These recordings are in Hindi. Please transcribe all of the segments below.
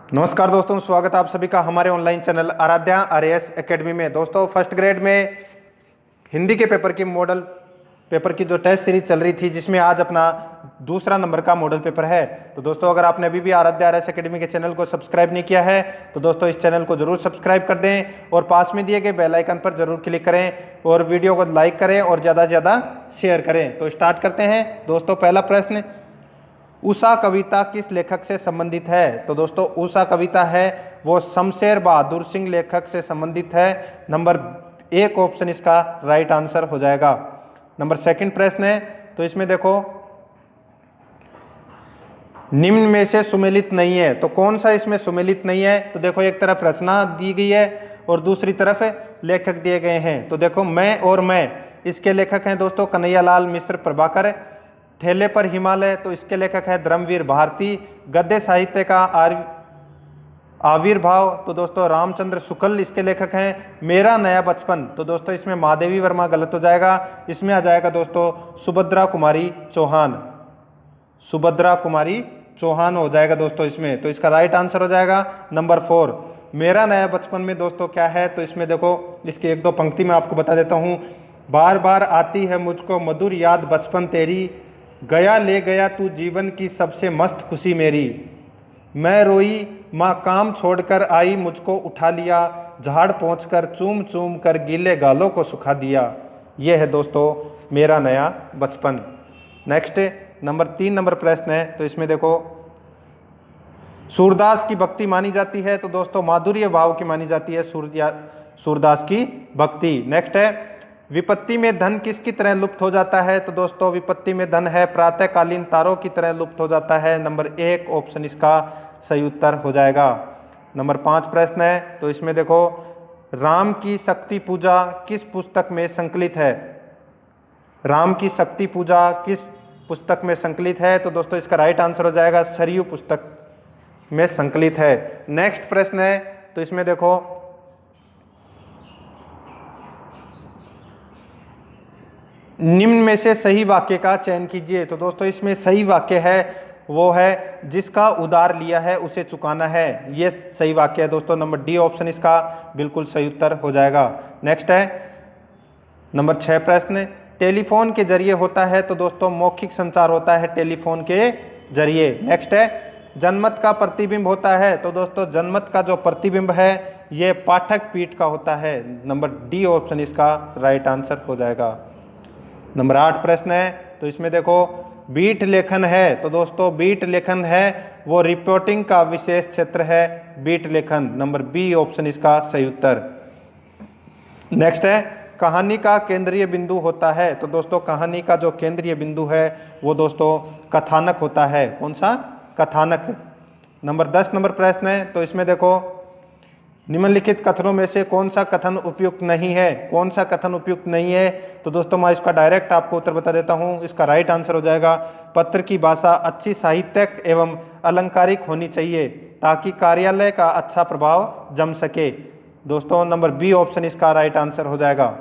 नमस्कार दोस्तों, स्वागत है आप सभी का हमारे online channel Aaradhya RAS academy में। दोस्तों फर्स्ट ग्रेड में हिंदी के पेपर की मॉडल पेपर की जो टेस्ट सीरीज चल रही थी, जिसमें आज अपना दूसरा नंबर का मॉडल पेपर है। तो दोस्तों अगर आपने अभी भी आराध्या आरएएस एकेडमी के चैनल को सब्सक्राइब नहीं किया है तो दोस्तों इस चैनल को जरूर सब्सक्राइब कर दें और पास में दिए गए बेल आइकन पर जरूर क्लिक करें और वीडियो को लाइक करें और ज़्यादा से ज़्यादा शेयर करें। तो स्टार्ट करते हैं दोस्तों। पहला प्रश्न, उषा कविता किस लेखक से संबंधित है? तो दोस्तों उषा कविता है वो शमशेर बहादुर सिंह लेखक से संबंधित है। नंबर एक ऑप्शन इसका राइट आंसर हो जाएगा। नंबर सेकंड प्रश्न है, तो इसमें देखो निम्न में से सुमेलित नहीं है, तो कौन सा इसमें सुमेलित नहीं है? तो देखो एक तरफ रचना दी गई है और दूसरी तरफ लेखक दिए गए हैं। तो देखो मैं और मैं, इसके लेखक हैं दोस्तों कन्हैयालाल मिश्र प्रभाकर। ठेले पर हिमालय, तो इसके लेखक है धर्मवीर भारती। गद्य साहित्य का आविर्भाव, तो दोस्तों रामचंद्र शुक्ल इसके लेखक हैं। मेरा नया बचपन, तो दोस्तों इसमें महादेवी वर्मा गलत हो जाएगा। इसमें आ जाएगा दोस्तों सुभद्रा कुमारी चौहान। सुभद्रा कुमारी चौहान हो जाएगा दोस्तों इसमें। तो इसका राइट आंसर हो जाएगा नंबर 4। मेरा नया बचपन में दोस्तों क्या है? तो इसमें देखो इसकी एक दो पंक्ति मैं आपको बता देता हूँ। बार बार आती है मुझको मधुर याद बचपन तेरी, गया ले गया तू जीवन की सबसे मस्त खुशी मेरी। मैं रोई माँ काम छोड़कर आई, मुझको उठा लिया, झाड़ पहुँचकर चूम चूम कर गीले गालों को सुखा दिया। ये है दोस्तों मेरा नया बचपन। नेक्स्ट नंबर 3 नंबर प्रश्न है, तो इसमें देखो सूरदास की भक्ति मानी जाती है, तो दोस्तों माधुर्य भाव की मानी जाती है सूरदास की भक्ति। नेक्स्ट है, विपत्ति में धन किसकी तरह लुप्त हो जाता है? तो दोस्तों विपत्ति में धन है प्रातःकालीन तारों की तरह लुप्त हो जाता है। नंबर 1 ऑप्शन इसका सही उत्तर हो जाएगा। नंबर 5 प्रश्न है, तो इसमें देखो राम की शक्ति पूजा किस पुस्तक में संकलित है? राम की शक्ति पूजा किस पुस्तक में संकलित है? तो दोस्तों इसका राइट आंसर हो जाएगा सरयू पुस्तक में संकलित है। नेक्स्ट प्रश्न है, तो इसमें देखो निम्न में से सही वाक्य का चयन कीजिए। तो दोस्तों इसमें सही वाक्य है वो है जिसका उधार लिया है उसे चुकाना है। ये सही वाक्य है दोस्तों। नंबर डी ऑप्शन इसका बिल्कुल सही उत्तर हो जाएगा। नेक्स्ट है नंबर 6 प्रश्न, टेलीफोन के जरिए होता है, तो दोस्तों मौखिक संचार होता है टेलीफोन के जरिए। नेक्स्ट है जनमत का प्रतिबिंब होता है, तो दोस्तों जनमत का जो प्रतिबिंब है ये पाठक पीठ का होता है। नंबर डी ऑप्शन इसका राइट आंसर हो जाएगा। नंबर 8 प्रश्न है, तो इसमें देखो बीट लेखन है, तो दोस्तों बीट लेखन है वो रिपोर्टिंग का विशेष क्षेत्र है बीट लेखन। नंबर बी ऑप्शन इसका सही उत्तर। नेक्स्ट है कहानी का केंद्रीय बिंदु होता है, तो दोस्तों कहानी का जो केंद्रीय बिंदु है वो दोस्तों कथानक होता है। कौन सा? कथानक। नंबर 10 नंबर प्रश्न है, तो इसमें देखो निम्नलिखित कथनों में से कौन सा कथन उपयुक्त नहीं है? कौन सा कथन उपयुक्त नहीं है? तो दोस्तों मैं इसका डायरेक्ट आपको उत्तर बता देता हूं। इसका राइट आंसर हो जाएगा पत्र की भाषा अच्छी साहित्यिक एवं अलंकारिक होनी चाहिए ताकि कार्यालय का अच्छा प्रभाव जम सके। दोस्तों नंबर बी ऑप्शन इसका राइट आंसर हो जाएगा।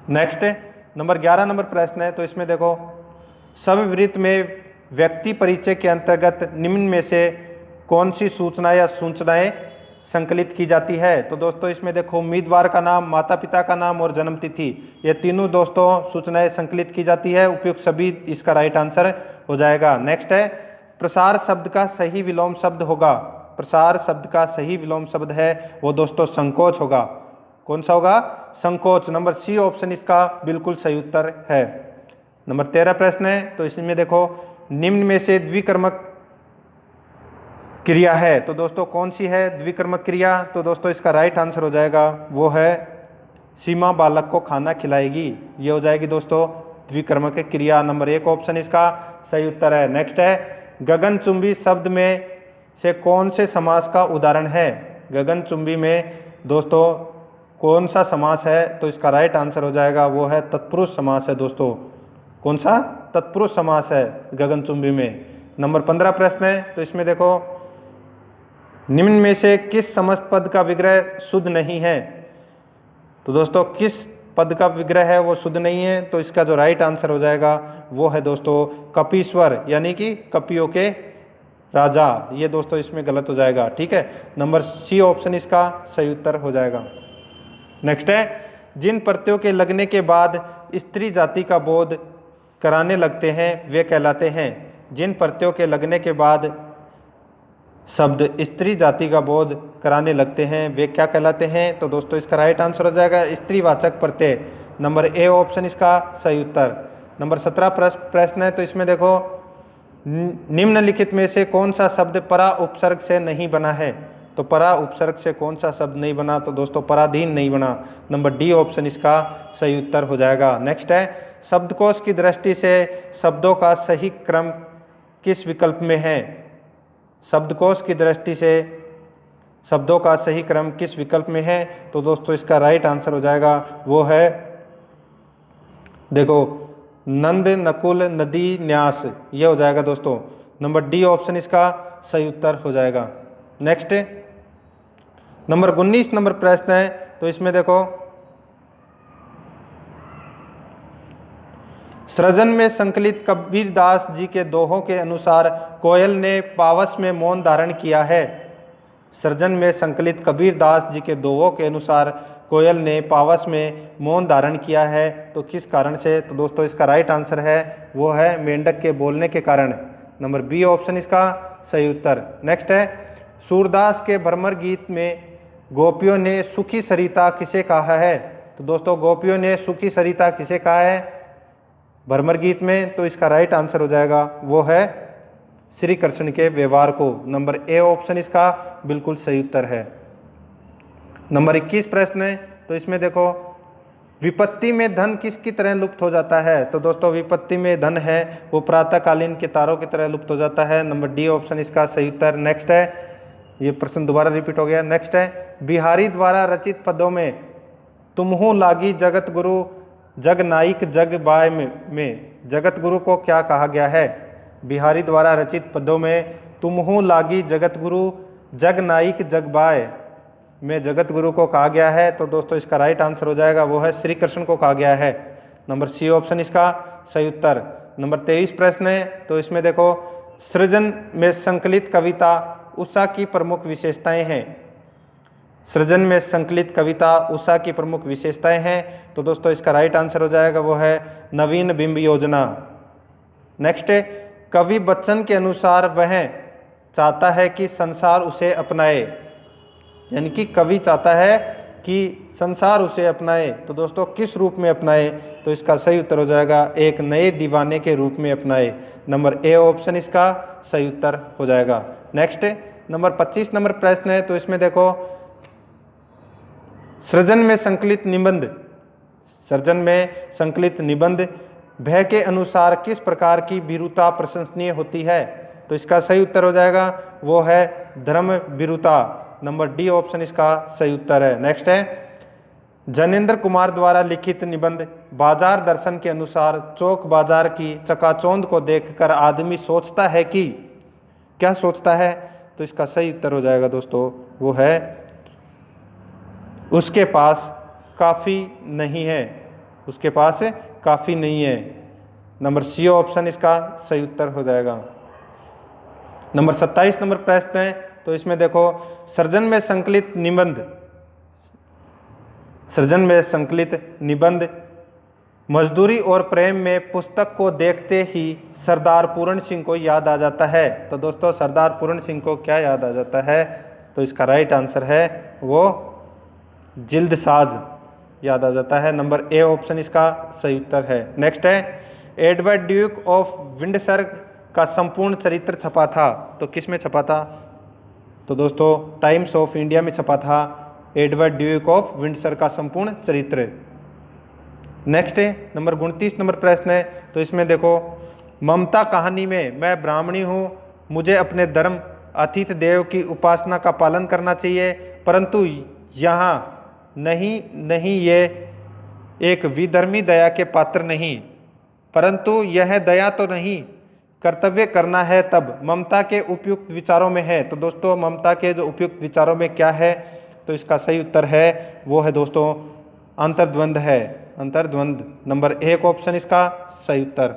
नेक्स्ट नंबर 11 नंबर प्रश्न है, तो इसमें देखो शब्दवृत्त में व्यक्ति परिचय के अंतर्गत निम्न में से कौन सी सूचना या सूचनाएं संकलित की जाती है? तो दोस्तों इसमें देखो उम्मीदवार का नाम, माता पिता का नाम और जन्म तिथि, ये तीनों दोस्तों सूचनाएं संकलित की जाती है। उपयुक्त सभी इसका राइट आंसर हो जाएगा। नेक्स्ट है प्रसार शब्द का सही विलोम शब्द होगा। प्रसार शब्द का सही विलोम शब्द है वो दोस्तों संकोच होगा। कौन सा होगा? संकोच। नंबर सी ऑप्शन इसका बिल्कुल सही उत्तर है। नंबर 13 प्रश्न है, तो इसमें देखो निम्न में से द्विकर्मक क्रिया है, तो दोस्तों कौन सी है द्विकर्मक क्रिया? तो दोस्तों इसका राइट आंसर हो जाएगा वो है सीमा बालक को खाना खिलाएगी। ये हो जाएगी दोस्तों द्विकर्मक क्रिया। नंबर 1 ऑप्शन इसका सही उत्तर है। नेक्स्ट है गगनचुंबी शब्द में से कौन से समास का उदाहरण है? गगनचुंबी में दोस्तों कौन सा समास है? तो इसका राइट आंसर हो जाएगा वो है तत्पुरुष समास है दोस्तों। कौन सा? तत्पुरुष समास है गगनचुंबी में। नंबर 15 प्रश्न है, तो इसमें देखो निम्न में से किस समस्त पद का विग्रह शुद्ध नहीं है? तो दोस्तों किस पद का विग्रह है वो शुद्ध नहीं है? तो इसका जो राइट आंसर हो जाएगा वो है दोस्तों कपीश्वर, यानी कि कपियों के राजा, ये दोस्तों इसमें गलत हो जाएगा। ठीक है, नंबर सी ऑप्शन इसका सही उत्तर हो जाएगा। नेक्स्ट है, जिन प्रत्ययों के लगने के बाद स्त्री जाति का बोध कराने लगते हैं वे कहलाते हैं। जिन प्रत्ययों के लगने के बाद शब्द स्त्री जाति का बोध कराने लगते हैं वे क्या कहलाते हैं? तो दोस्तों इसका राइट आंसर हो जाएगा स्त्रीवाचक प्रत्यय, नंबर ए ऑप्शन इसका सही उत्तर। नंबर 17 प्रश्न है, तो इसमें देखो निम्नलिखित में से कौन सा शब्द परा उपसर्ग से नहीं बना है? तो परा उपसर्ग से कौन सा शब्द नहीं बना? तो दोस्तों पराधीन नहीं बना, नंबर डी ऑप्शन इसका सही उत्तर हो जाएगा। नेक्स्ट है, शब्दकोश की दृष्टि से शब्दों का सही क्रम किस विकल्प में है? शब्दकोश की दृष्टि से शब्दों का सही क्रम किस विकल्प में है? तो दोस्तों इसका राइट आंसर हो जाएगा वो है, देखो नंद नकुल नदी न्यास, ये हो जाएगा दोस्तों, नंबर डी ऑप्शन इसका सही उत्तर हो जाएगा। नेक्स्ट नंबर 19 नंबर प्रश्न है, तो इसमें देखो सृजन में संकलित कबीरदास जी के दोहों के अनुसार कोयल ने पावस में मौन धारण किया है। सृजन में संकलित कबीरदास जी के दोहों के अनुसार कोयल ने पावस में मौन धारण किया है, तो किस कारण से? तो दोस्तों इसका राइट आंसर है वो है मेंढक के बोलने के कारण, नंबर बी ऑप्शन इसका सही उत्तर। नेक्स्ट है, सूरदास के भ्रमर गीत में गोपियों ने सुखी सरिता किसे कहा है? तो दोस्तों गोपियों ने सुखी सरिता किसे कहा है भ्रमर गीत में? तो इसका राइट आंसर हो जाएगा वो है श्री कृष्ण के व्यवहार को, नंबर ए ऑप्शन इसका बिल्कुल सही उत्तर है। नंबर 21 प्रश्न है, तो इसमें देखो विपत्ति में धन किसकी तरह लुप्त हो जाता है? तो दोस्तों विपत्ति में धन है वो प्रातःकालीन के तारों की तरह लुप्त हो जाता है, नंबर डी ऑप्शन इसका सही उत्तर। नेक्स्ट है, ये प्रश्न दोबारा रिपीट हो गया। नेक्स्ट है, बिहारी द्वारा रचित पदों में तुमहु लागी जगत गुरु जग नाइक जग बाय में जगत गुरु को क्या कहा गया है? बिहारी द्वारा रचित पदों में तुमहु लागी जगत गुरु जग नाइक जग बाय में जगत गुरु को कहा गया है, तो दोस्तों इसका राइट आंसर हो जाएगा वो है श्री कृष्ण को कहा गया है, नंबर सी ऑप्शन इसका सही उत्तर। नंबर 23 प्रश्न है, तो इसमें देखो सृजन में संकलित कविता उषा की प्रमुख विशेषताएं हैं। सृजन में संकलित कविता उषा की प्रमुख विशेषताएं हैं, तो दोस्तों इसका राइट आंसर हो जाएगा वो है नवीन बिंब योजना। नेक्स्ट है, कवि बच्चन के अनुसार वह चाहता है कि संसार उसे अपनाए, यानी कि कवि चाहता है कि संसार उसे अपनाए, तो दोस्तों किस रूप में अपनाए? तो इसका सही उत्तर हो जाएगा एक नए दीवाने के रूप में अपनाए, नंबर ए ऑप्शन इसका सही उत्तर हो जाएगा। नेक्स्ट नंबर 25 नंबर प्रश्न है, तो इसमें देखो सृजन में संकलित निबंध, सृजन में संकलित निबंध भय के अनुसार किस प्रकार की वीरुता प्रशंसनीय होती है? तो इसका सही उत्तर हो जाएगा वो है धर्म वीरुता, नंबर डी ऑप्शन इसका सही उत्तर है। नेक्स्ट है, जनेंद्र कुमार द्वारा लिखित निबंध बाजार दर्शन के अनुसार चौक बाजार की चकाचौंध को देखकर आदमी सोचता है कि, क्या सोचता है? तो इसका सही उत्तर हो जाएगा दोस्तों वो है उसके पास काफ़ी नहीं है, उसके पास काफ़ी नहीं है, नंबर सी ऑप्शन इसका सही उत्तर हो जाएगा। नंबर 27 नंबर प्रश्न है, तो इसमें देखो सृजन में संकलित निबंध, सृजन में संकलित निबंध मजदूरी और प्रेम में पुस्तक को देखते ही सरदार पूर्ण सिंह को याद आ जाता है, तो दोस्तों सरदार पूर्ण सिंह को क्या याद आ जाता है? तो इसका राइट आंसर है वो जिल्दसाज याद आ जाता है, नंबर ए ऑप्शन इसका सही उत्तर है। नेक्स्ट है, एडवर्ड ड्यूक ऑफ विंडसर का संपूर्ण चरित्र छपा था, तो किस में छपा था? तो दोस्तों टाइम्स ऑफ इंडिया में छपा था एडवर्ड ड्यूक ऑफ विंडसर का संपूर्ण चरित्र। नेक्स्ट है नंबर 29 नंबर प्रश्न है, तो इसमें देखो ममता कहानी में मैं ब्राह्मणी हूँ, मुझे अपने धर्म अतिथि देव की उपासना का पालन करना चाहिए, परंतु यहाँ नहीं ये एक विधर्मी दया के पात्र नहीं, परंतु यह दया तो नहीं कर्तव्य करना है तब ममता के उपयुक्त विचारों में है। तो दोस्तों ममता के जो उपयुक्त विचारों में क्या है? तो इसका सही उत्तर है वो है दोस्तों अंतर्द्वंद है, अंतर्द्वंद, नंबर एक ऑप्शन इसका सही उत्तर।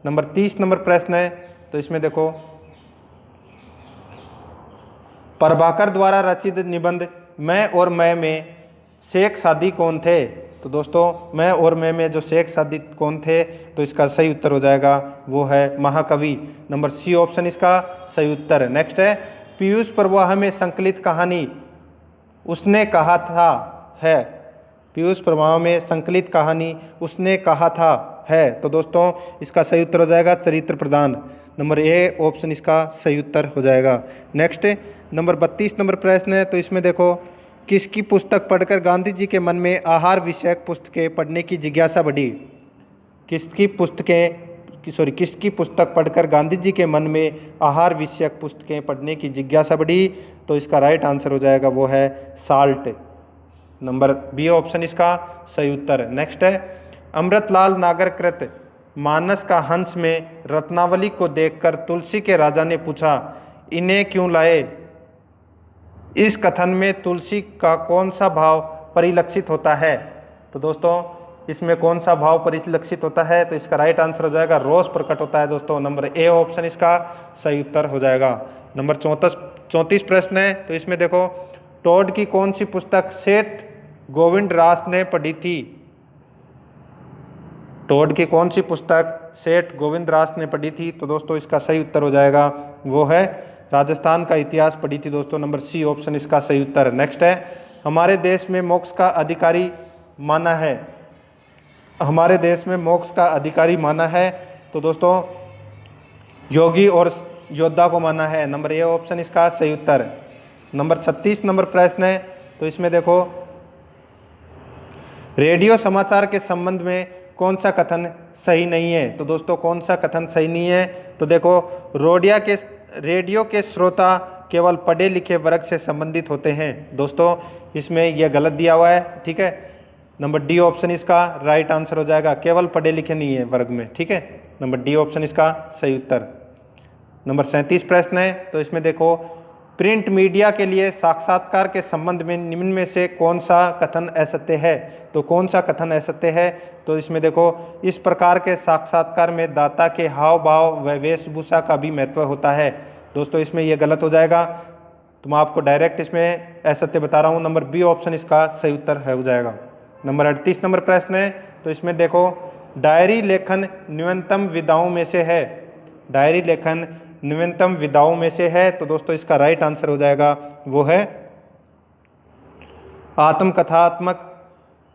नंबर 30 नंबर प्रश्न है, तो इसमें देखो प्रभाकर द्वारा रचित निबंध मैं और मैं शेख सादी कौन थे? तो दोस्तों मैं और मैं जो शेख सादी कौन थे, तो इसका सही उत्तर हो जाएगा वो है महाकवि। नंबर सी ऑप्शन इसका सही उत्तर। नेक्स्ट है पीयूष प्रवाह में संकलित कहानी उसने कहा था है। पीयूष प्रवाह में संकलित कहानी उसने कहा था है, तो दोस्तों इसका सही उत्तर हो जाएगा चरित्र प्रधान। नंबर ए ऑप्शन इसका सही उत्तर हो जाएगा। नेक्स्ट नंबर 32 नंबर प्रश्न है, तो इसमें देखो किसकी पुस्तक पढ़कर गांधी जी के मन में आहार विषयक पुस्तकें पढ़ने की जिज्ञासा बढ़ी? किसकी पुस्तक पढ़कर गांधी जी के मन में आहार विषयक पुस्तकें पढ़ने की जिज्ञासा बढ़ी? तो इसका राइट आंसर हो जाएगा वो है साल्ट। नंबर बी ऑप्शन इसका सही उत्तर। नेक्स्ट है अमृतलाल नागरकृत मानस का हंस में रत्नावली को देखकर तुलसी के राजा ने पूछा इन्हें क्यों लाए? इस कथन में तुलसी का कौन सा भाव परिलक्षित होता है? तो दोस्तों इसमें कौन सा भाव परिलक्षित होता है? तो इसका राइट आंसर हो जाएगा रोष प्रकट होता है दोस्तों। नंबर ए ऑप्शन इसका सही उत्तर हो जाएगा। नंबर 34 प्रश्न है, तो इसमें देखो टोड की कौन सी पुस्तक सेठ गोविंद रास ने पढ़ी थी? टोड की कौन सी पुस्तक सेठ गोविंद रास ने पढ़ी थी? तो दोस्तों इसका सही उत्तर हो जाएगा वो है राजस्थान का इतिहास पढ़ी थी दोस्तों। नंबर सी ऑप्शन इसका सही उत्तर। नेक्स्ट है हमारे देश में मोक्ष का अधिकारी माना है। हमारे देश में मोक्ष का अधिकारी माना है, तो दोस्तों योगी और योद्धा को माना है। नंबर ए ऑप्शन इसका सही उत्तर। नंबर 36 नंबर प्रश्न है, तो इसमें देखो रेडियो समाचार के संबंध में कौन सा कथन सही नहीं है? तो दोस्तों कौन सा कथन सही नहीं है? तो देखो रेडियो के श्रोता केवल पढ़े लिखे वर्ग से संबंधित होते हैं। दोस्तों इसमें यह गलत दिया हुआ है, ठीक है। नंबर डी ऑप्शन इसका राइट आंसर हो जाएगा, केवल पढ़े लिखे नहीं है वर्ग में, ठीक है। नंबर डी ऑप्शन इसका सही उत्तर। नंबर 37 प्रश्न है, तो इसमें देखो प्रिंट मीडिया के लिए साक्षात्कार के संबंध में निम्न में से कौन सा कथन असत्य है? तो कौन सा कथन असत्य है? तो इसमें देखो इस प्रकार के साक्षात्कार में दाता के हाव भाव व वेशभूषा का भी महत्व होता है। दोस्तों इसमें यह गलत हो जाएगा, तो मैं आपको डायरेक्ट इसमें असत्य बता रहा हूँ। नंबर बी ऑप्शन इसका सही उत्तर है हो जाएगा। नंबर 38 नंबर प्रश्न है, तो इसमें देखो डायरी लेखन न्यूनतम विधाओं में से है। डायरी लेखन न्यूनतम विधाओं में से है, तो दोस्तों इसका राइट आंसर हो जाएगा वो है आत्मकथात्मक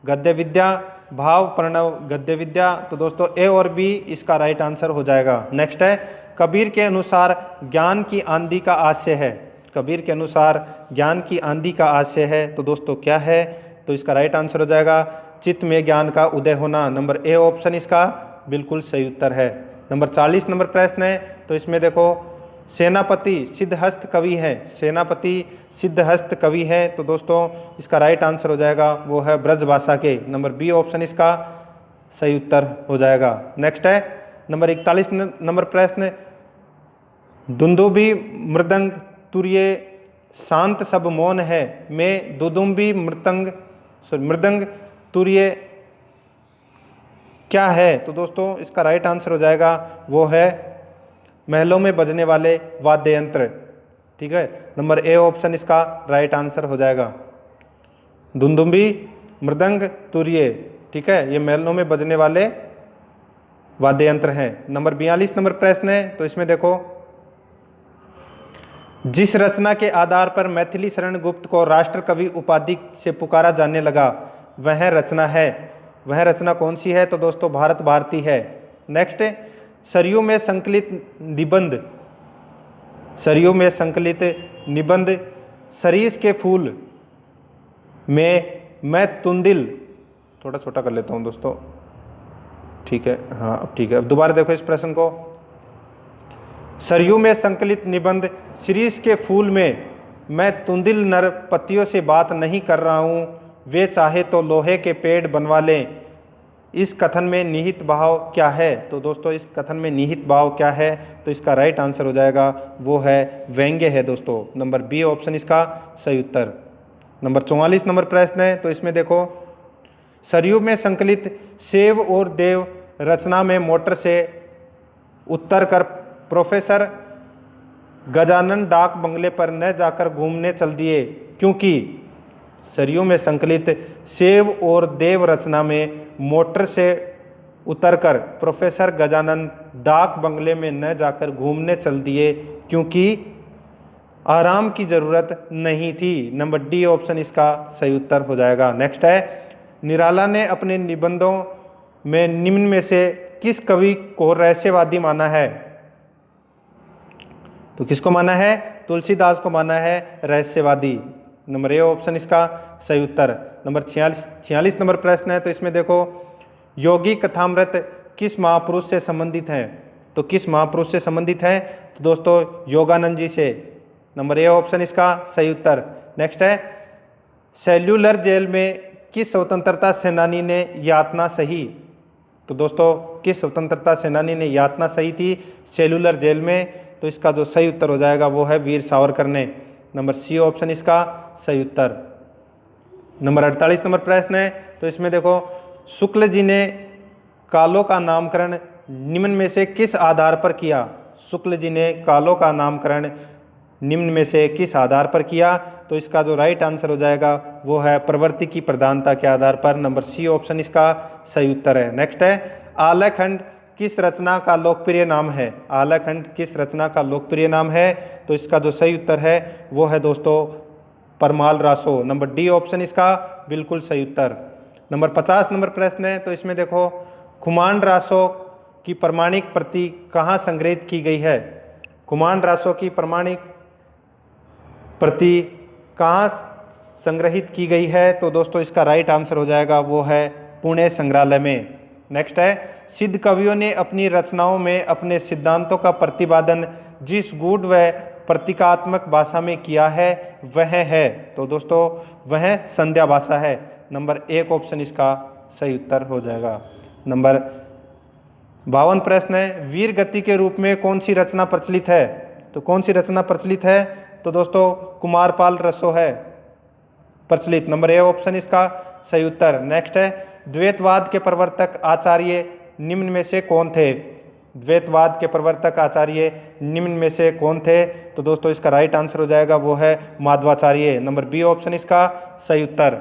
गद्य विद्या, भाव प्रणव गद्य विद्या। तो दोस्तों ए और बी इसका राइट आंसर हो जाएगा। नेक्स्ट है कबीर के अनुसार ज्ञान की आंधी का आशय है। कबीर के अनुसार ज्ञान की आंधी का आशय है, तो दोस्तों क्या है? तो इसका राइट आंसर हो जाएगा चित्त में ज्ञान का उदय होना। नंबर ए ऑप्शन इसका बिल्कुल सही उत्तर है। नंबर 40 नंबर प्रश्न है, तो इसमें देखो सेनापति सिद्धहस्त कवि है। सेनापति सिद्धहस्त कवि है, तो दोस्तों इसका राइट आंसर हो जाएगा वो है ब्रजभाषा के। नंबर बी ऑप्शन इसका सही उत्तर हो जाएगा। नेक्स्ट है नंबर 41 नंबर प्रश्न दुंदुभी मृदंग तुर्य शांत सब मौन है में दुदुम्बी मृदंग तुर्य क्या है? तो दोस्तों इसका राइट आंसर हो जाएगा वो है महलों में बजने वाले वाद्य यंत्र, ठीक है। नंबर ए ऑप्शन इसका राइट आंसर हो जाएगा दुंदुम्बी मृदंग तुर्य, ठीक है, ये महलों में बजने वाले वाद्य यंत्र हैं। नंबर 42 नंबर प्रश्न है, तो इसमें देखो जिस रचना के आधार पर मैथिली शरण गुप्त को राष्ट्र कवि उपाधि से पुकारा जाने लगा वह रचना कौन सी है? तो दोस्तों भारत भारती है। नेक्स्ट सरयू में संकलित निबंध सरीस के फूल में मैं तुंदिल, थोड़ा छोटा कर लेता हूँ दोस्तों, ठीक है, हाँ अब ठीक है। अब दोबारा देखो इस प्रश्न को, सरयू में संकलित निबंध सरीस के फूल में मैं तुंदिल नर पत्तियों से बात नहीं कर रहा हूँ, वे चाहे तो लोहे के पेड़ बनवा लें, इस कथन में निहित भाव क्या है? तो दोस्तों इस कथन में निहित भाव क्या है? तो इसका राइट आंसर हो जाएगा वो है व्यंग्य है दोस्तों। नंबर बी ऑप्शन इसका सही उत्तर। नंबर 44 नंबर प्रश्न है, तो इसमें देखो सरयू में संकलित सेव और देव रचना में मोटर से उत्तर कर प्रोफेसर गजानन डाक बंगले पर न जाकर घूमने चल दिए क्योंकि सरयू में संकलित सेव और देव रचना में मोटर से उतरकर प्रोफेसर गजानन डाक बंगले में न जाकर घूमने चल दिए क्योंकि आराम की जरूरत नहीं थी। नंबर डी ऑप्शन इसका सही उत्तर हो जाएगा। नेक्स्ट है, निराला ने अपने निबंधों में निम्न में से किस कवि को रहस्यवादी माना है? तो किसको माना है? तुलसीदास को माना है रहस्यवादी। नंबर ए ऑप्शन इसका सही उत्तर। नंबर 46 नंबर प्रश्न है, तो इसमें देखो, योगी कथामृत किस महापुरुष से संबंधित है? तो किस महापुरुष से संबंधित है? तो दोस्तों योगानंद जी से। नंबर ए ऑप्शन इसका सही उत्तर। नेक्स्ट है, सेल्यूलर जेल में किस स्वतंत्रता सेनानी ने यातना सही? तो दोस्तों किस स्वतंत्रता सेनानी ने यातना सही थी सेल्यूलर जेल में? तो इसका जो सही उत्तर हो जाएगा वो है वीर सावरकर ने। नंबर सी ऑप्शन इसका सही उत्तर। नंबर 48 नंबर प्रश्न है, तो इसमें देखो, शुक्ल जी ने कालों का नामकरण निम्न में से किस आधार पर किया? शुक्ल जी ने कालों का नामकरण निम्न में से किस आधार पर किया? तो इसका जो राइट आंसर हो जाएगा वो है प्रवृत्ति की प्रधानता के आधार पर। नंबर सी ऑप्शन इसका सही उत्तर है। नेक्स्ट है, आलखंड किस रचना का लोकप्रिय नाम है? आलखंड किस रचना का लोकप्रिय नाम है? तो इसका जो सही उत्तर है वो है दोस्तों Parmal Raso. Number D option इसका बिल्कुल सही उत्तर। नंबर 50 नंबर प्रश्न है, तो इसमें देखो, खुमान रासो की प्रमाणिक प्रति कहाँ संग्रहित की गई है? खुमान रासो की प्रमाणिक प्रति कहाँ संग्रहित की गई है? तो दोस्तों इसका राइट आंसर हो जाएगा वो है पुणे संग्रहालय में। नेक्स्ट है, सिद्ध कवियों ने अपनी रचनाओं में अपने सिद्धांतों का प्रतिपादन जिस गूढ़ व प्रतीकात्मक भाषा में किया है वह है? तो दोस्तों वह संध्या भाषा है। नंबर एक ऑप्शन इसका सही उत्तर हो जाएगा। नंबर 52 प्रश्न है, वीर गति के रूप में कौन सी रचना प्रचलित है? तो कौन सी रचना प्रचलित है? तो दोस्तों कुमारपाल रसो है प्रचलित। नंबर ए ऑप्शन इसका सही उत्तर। नेक्स्ट है, द्वैतवाद के प्रवर्तक आचार्य निम्न में से कौन थे? द्वैतवाद के प्रवर्तक आचार्य निम्न में से कौन थे? तो दोस्तों इसका राइट आंसर हो जाएगा वो है माधवाचार्य। नंबर बी ऑप्शन इसका सही उत्तर।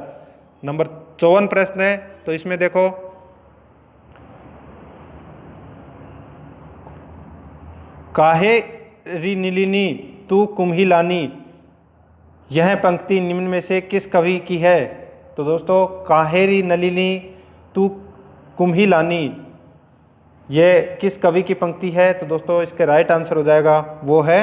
नंबर 54 प्रश्न है, तो इसमें देखो, काहे री नीलिनी तू कुम्हिलानी, यह पंक्ति निम्न में से किस कवि की है? तो दोस्तों काहेरी नलिनी तू कुम्हिलानी, यह किस कवि की पंक्ति है? तो दोस्तों इसके राइट आंसर हो जाएगा वो है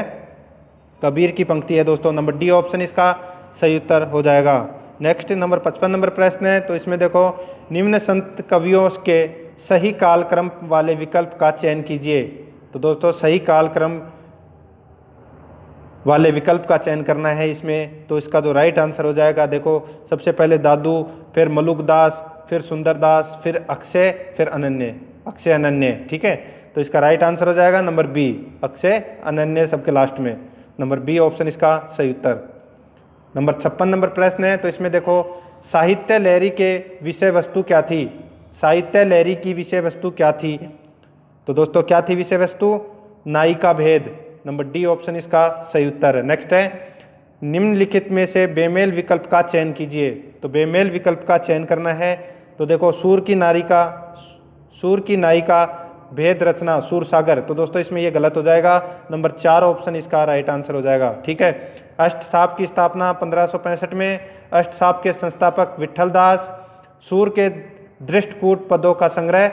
कबीर की पंक्ति है दोस्तों। नंबर डी ऑप्शन इसका सही उत्तर हो जाएगा। नेक्स्ट नंबर 55 नंबर प्रश्न है, तो इसमें देखो, निम्न संत कवियों के सही कालक्रम वाले विकल्प का चयन कीजिए। तो दोस्तों सही कालक्रम वाले विकल्प का चयन करना है इसमें। तो इसका जो राइट आंसर हो जाएगा, देखो, सबसे पहले दादू, फिर मलुकदास, फिर सुंदरदास, फिर अक्षय, फिर अनन्य, अक्षय अनन्य। ठीक है, तो इसका राइट आंसर हो जाएगा नंबर बी, अक्षय अनन्य सबके लास्ट में। नंबर बी ऑप्शन इसका सही उत्तर। नंबर 56 नंबर प्रश्न है, तो इसमें देखो, साहित्य लहरी के विषय वस्तु क्या थी? साहित्य लहरी की विषय वस्तु क्या थी? तो दोस्तों क्या थी विषय वस्तु? नायिका भेद। नंबर डी ऑप्शन इसका सही उत्तर है। नेक्स्ट है, निम्नलिखित में से बेमेल विकल्प का चयन कीजिए। तो बेमेल विकल्प का चयन करना है। तो देखो, सूर की नायिका भेद रचना सूरसागर। तो दोस्तों इसमें ये गलत हो जाएगा। नंबर 4 ऑप्शन इसका राइट आंसर हो जाएगा। ठीक है, अष्टसाप की स्थापना 1565 में, अष्टसाप के संस्थापक विट्ठल दास, सूर के दृष्टकूट पदों का संग्रह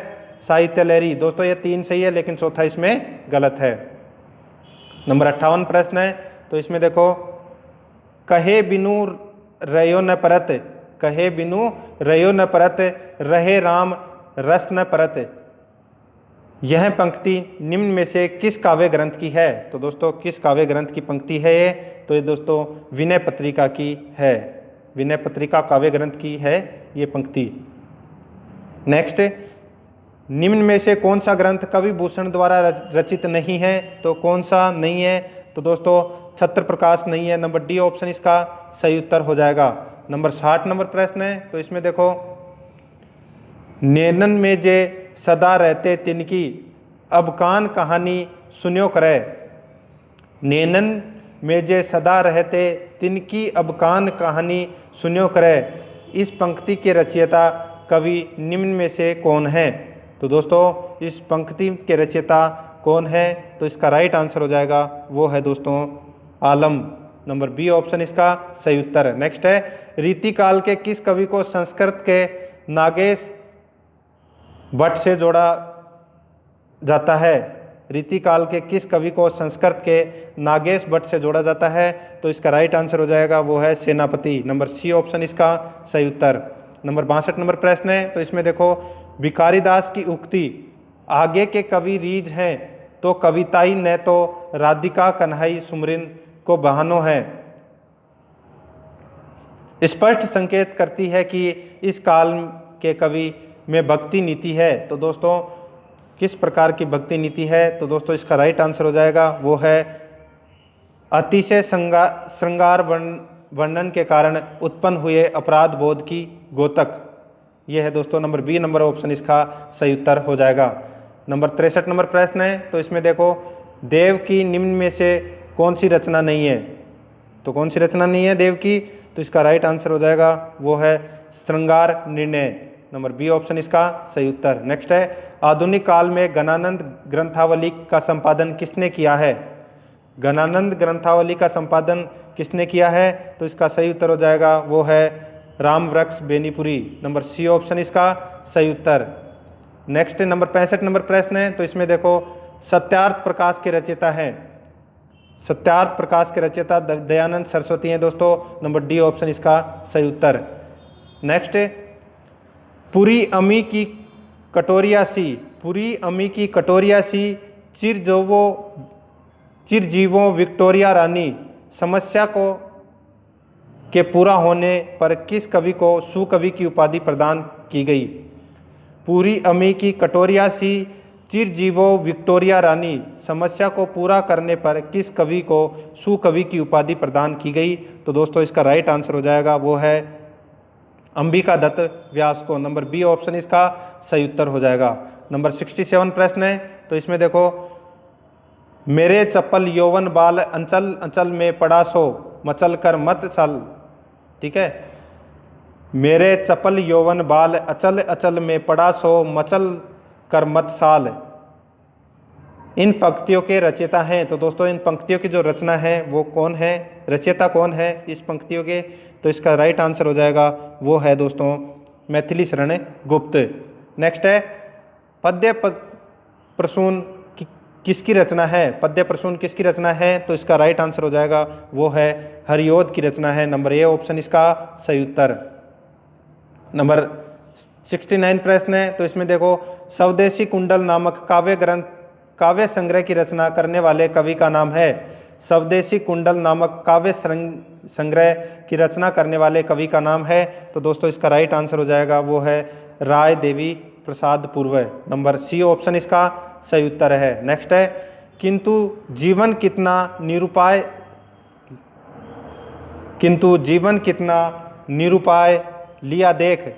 साहित्य लहरी। दोस्तों ये 3 सही है, लेकिन चौथा इसमें गलत है। नंबर 58 प्रश्न है, तो इसमें देखो, कहे बिनु रयो न परत, कहे बिनु रयो न परत, रहे राम रस न परत, यह पंक्ति निम्न में से किस काव्य ग्रंथ की है? तो दोस्तों किस काव्य ग्रंथ की पंक्ति है ये? तो ये दोस्तों विनय पत्रिका की है, विनय पत्रिका काव्य ग्रंथ की है ये पंक्ति। नेक्स्ट, निम्न में से कौन सा ग्रंथ कवि भूषण द्वारा रचित नहीं है? तो कौन सा नहीं है? तो दोस्तों छत्र प्रकाश नहीं है। नंबर डी ऑप्शन इसका सही उत्तर हो जाएगा। नंबर 60 नंबर प्रश्न है, तो इसमें देखो, नैनन में जे सदा रहते तिनकी, अब कान कहानी सुन्यो करे, नैनन में जे सदा रहते तिनकी अब कान कहानी सुन्यो करे। इस पंक्ति के रचयिता कवि निम्न में से कौन है? तो दोस्तों इस पंक्ति के रचयिता कौन है? तो इसका राइट आंसर हो जाएगा वो है दोस्तों आलम। नंबर बी ऑप्शन इसका सही उत्तर है। नेक्स्ट है, रीतिकाल के किस कवि को संस्कृत के नागेश भट्ट से जोड़ा जाता है? रीतिकाल के किस कवि को संस्कृत के नागेश भट्ट से जोड़ा जाता है? तो इसका राइट आंसर हो जाएगा वो है सेनापति। नंबर सी ऑप्शन इसका सही उत्तर। नंबर 62 नंबर प्रश्न है, तो इसमें देखो, भिखारीदास की उक्ति आगे के कवि रीझ हैं तो कविताई न तो राधिका कन्हई सुमरिन को बहानो है, स्पष्ट संकेत करती है कि इस काल के कवि में भक्ति नीति है। तो दोस्तों किस प्रकार की भक्ति नीति है? तो दोस्तों इसका राइट आंसर हो जाएगा वो है अतिशय श्रृंगार वर्णन के कारण उत्पन्न हुए अपराध बोध की गोतक। यह है दोस्तों नंबर बी नंबर ऑप्शन इसका सही उत्तर हो जाएगा। नंबर 63 नंबर प्रश्न है, तो इसमें देखो, देव की निम्न में से कौन सी रचना नहीं है? तो कौन सी रचना नहीं है देव की? तो इसका राइट आंसर हो जाएगा वो है श्रृंगार निर्णय। नंबर बी ऑप्शन इसका सही उत्तर। नेक्स्ट है, आधुनिक काल में गणानंद ग्रंथावली का संपादन किसने किया है? गणानंद ग्रंथावली का संपादन किसने किया है? तो इसका सही उत्तर हो जाएगा वो है Rambriksh Benipuri. Number C option इसका सही उत्तर। नेक्स्ट नंबर 65 नंबर प्रश्न है, तो इसमें देखो, सत्यार्थ प्रकाश के रचयिता हैं। सत्यार्थ प्रकाश के रचयिता दयानंद सरस्वती हैं दोस्तों। नंबर डी ऑप्शन इसका सही उत्तर। नेक्स्ट, पूरी अमी की कटोरिया सी, पूरी अमी की कटोरिया सी, चिरजीवों विक्टोरिया रानी समस्या को के पूरा होने पर किस कवि को सुकवि की उपाधि प्रदान की गई? पूरी अमी की कटोरिया सी, चिरजीवों विक्टोरिया रानी समस्या को पूरा करने पर किस कवि को सुकवि की उपाधि प्रदान की गई? तो दोस्तों इसका राइट आंसर हो जाएगा वो है अंबिका दत्त व्यास को। नंबर बी ऑप्शन इसका सही उत्तर हो जाएगा। नंबर 67 प्रश्न है, तो इसमें देखो, मेरे चप्पल यौवन बाल अंचल अंचल में पड़ा सो मचल कर मत चल। ठीक है, मेरे चपल यौवन बाल अचल अचल में पड़ा सो मचल कर मत साल, इन पंक्तियों के रचयिता हैं। तो दोस्तों इन पंक्तियों की जो रचना है वो कौन है, रचयिता कौन है इस पंक्तियों के? तो इसका राइट आंसर हो जाएगा वो है दोस्तों मैथिली शरण गुप्त। नेक्स्ट है, पद्य प्रसून किसकी रचना है? पद्य प्रसून किसकी रचना है? तो इसका राइट आंसर हो जाएगा वो है हरिओद की रचना है। नंबर ए ऑप्शन इसका सही उत्तर। नंबर 69 प्रश्न है, तो इसमें देखो, स्वदेशी कुंडल नामक काव्य संग्रह की रचना करने वाले कवि का नाम है। स्वदेशी कुंडल नामक काव्य संग्रह की रचना करने वाले कवि का नाम है। तो दोस्तों इसका राइट आंसर हो जाएगा वो है राय देवी प्रसाद पूर्व। नंबर सी ऑप्शन इसका सही उत्तर है। नेक्स्ट है, किंतु जीवन कितना निरुपाय लिया देख,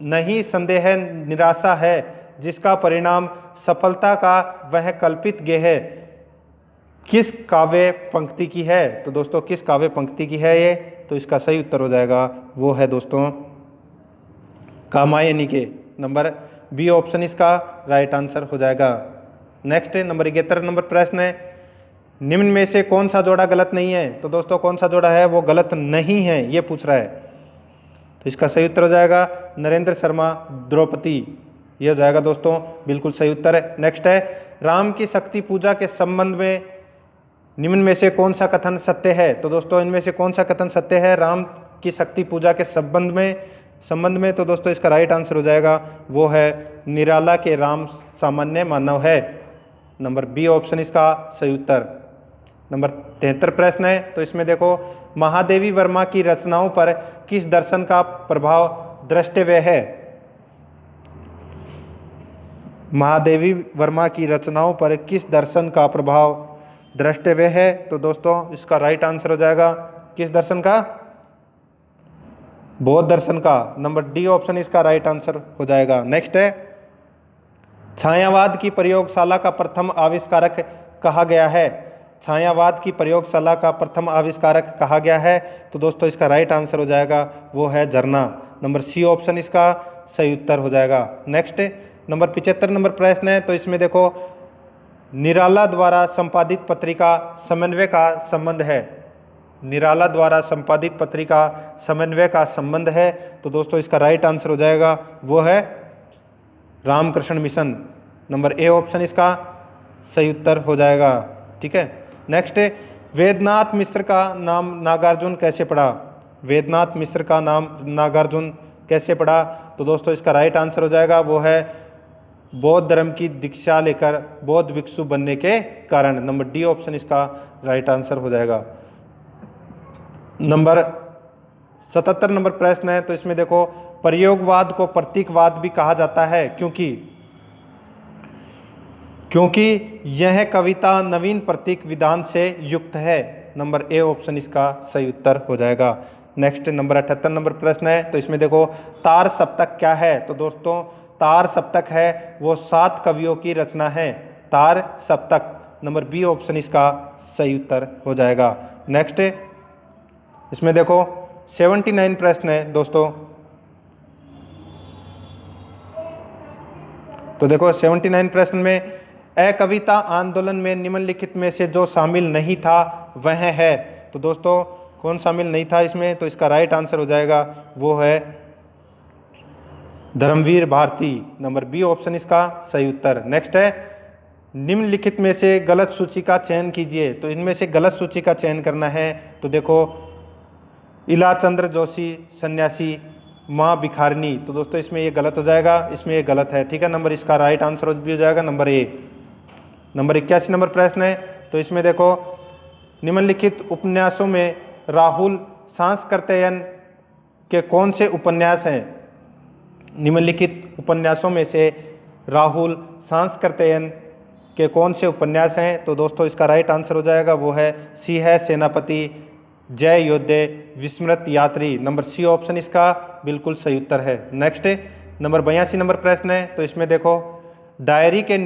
नहीं संदेह निराशा है, जिसका परिणाम सफलता का वह कल्पित गेह है, किस काव्य पंक्ति की है? तो दोस्तों किस काव्य पंक्ति की है ये? तो इसका सही उत्तर हो जाएगा वो है दोस्तों कामायनी के। नंबर बी ऑप्शन इसका राइट आंसर हो जाएगा। नेक्स्ट नंबर 71 नंबर प्रश्न है, निम्न में से कौन सा जोड़ा गलत नहीं है? तो दोस्तों कौन सा जोड़ा है वो गलत नहीं है ये पूछ रहा है। तो इसका सही उत्तर हो जाएगा नरेंद्र शर्मा द्रौपदी, ये हो जाएगा दोस्तों बिल्कुल सही उत्तर है। नेक्स्ट है, राम की शक्ति पूजा के संबंध में निम्न में से कौन सा कथन सत्य है? तो दोस्तों इनमें से कौन सा कथन सत्य है राम की शक्ति पूजा के संबंध में? तो दोस्तों इसका राइट आंसर हो जाएगा वो है निराला के राम सामान्य मानव है। नंबर बी ऑप्शन इसका सही उत्तर। नंबर 73 प्रश्न है, तो इसमें देखो, महादेवी वर्मा की रचनाओं पर किस दर्शन का प्रभाव द्रष्टव्य है? महादेवी वर्मा की रचनाओं पर किस दर्शन का प्रभाव द्रष्टव्य है? तो दोस्तों इसका राइट आंसर हो जाएगा किस दर्शन का? बौद्ध दर्शन का। नंबर डी ऑप्शन इसका राइट आंसर हो जाएगा। नेक्स्ट है, छायावाद की प्रयोगशाला का प्रथम आविष्कारक कहा गया है। छायावाद की प्रयोगशाला का प्रथम आविष्कारक कहा गया है? तो दोस्तों इसका राइट आंसर हो जाएगा वो है झरना। नंबर सी ऑप्शन इसका सही उत्तर हो जाएगा। नेक्स्ट नंबर 75 नंबर प्रश्न है, तो इसमें देखो निराला द्वारा संपादित पत्रिका समन्वय का संबंध है। निराला द्वारा संपादित पत्रिका समन्वय का संबंध है, तो दोस्तों इसका राइट आंसर हो जाएगा वो है Ramakrishna Mission. Number A option इसका सही उत्तर हो जाएगा। ठीक है। नेक्स्ट वेदनाथ मिश्र का नाम नागार्जुन कैसे पड़ा? वेदनाथ मिश्र का नाम नागार्जुन कैसे पड़ा? तो दोस्तों इसका राइट आंसर हो जाएगा वो है बौद्ध धर्म की दीक्षा लेकर बौद्ध भिक्षु बनने के कारण। नंबर डी ऑप्शन इसका राइट आंसर हो जाएगा। नंबर 77 नंबर प्रश्न है, तो इसमें देखो प्रयोगवाद को प्रतीकवाद भी कहा जाता है क्योंकि यह कविता नवीन प्रतीक विधान से युक्त है। नंबर ए ऑप्शन इसका सही उत्तर हो जाएगा। नेक्स्ट नंबर 78 नंबर प्रश्न है, तो इसमें देखो तार सप्तक क्या है? तो दोस्तों तार सप्तक है वो 7 कवियों की रचना है, तार सप्तक। नंबर बी ऑप्शन इसका सही उत्तर हो जाएगा। नेक्स्ट इसमें देखो 79 प्रश्न है दोस्तों, तो देखो 79 प्रश्न में अकविता आंदोलन में निम्नलिखित में से जो शामिल नहीं था वह है। तो दोस्तों कौन शामिल नहीं था इसमें? तो इसका राइट आंसर हो जाएगा वो है Dharamvir Bharati. Number B option इसका सही उत्तर। नेक्स्ट है निम्नलिखित में से गलत सूची का चयन कीजिए। तो इनमें से गलत सूची का चयन करना है, तो देखो इलाचंद्र जोशी सन्यासी माँ भिखारिनी, तो दोस्तों इसमें ये गलत हो जाएगा, इसमें ये गलत है। ठीक है। नंबर इसका राइट आंसर भी हो जाएगा नंबर ए। नंबर 81 नंबर प्रश्न है, तो इसमें देखो निम्नलिखित उपन्यासों में राहुल सांस्कृत्यायन के कौन से उपन्यास हैं? निम्नलिखित उपन्यासों में से राहुल सांस्कृत्यायन के कौन से उपन्यास हैं? तो दोस्तों इसका राइट आंसर हो जाएगा वो है सी है सेनापति, जय योद्धे, विस्मृत यात्री। नंबर सी ऑप्शन इसका बिल्कुल सही उत्तर है। नेक्स्ट नंबर 82 नंबर प्रश्न है, तो इसमें देखो डायरी के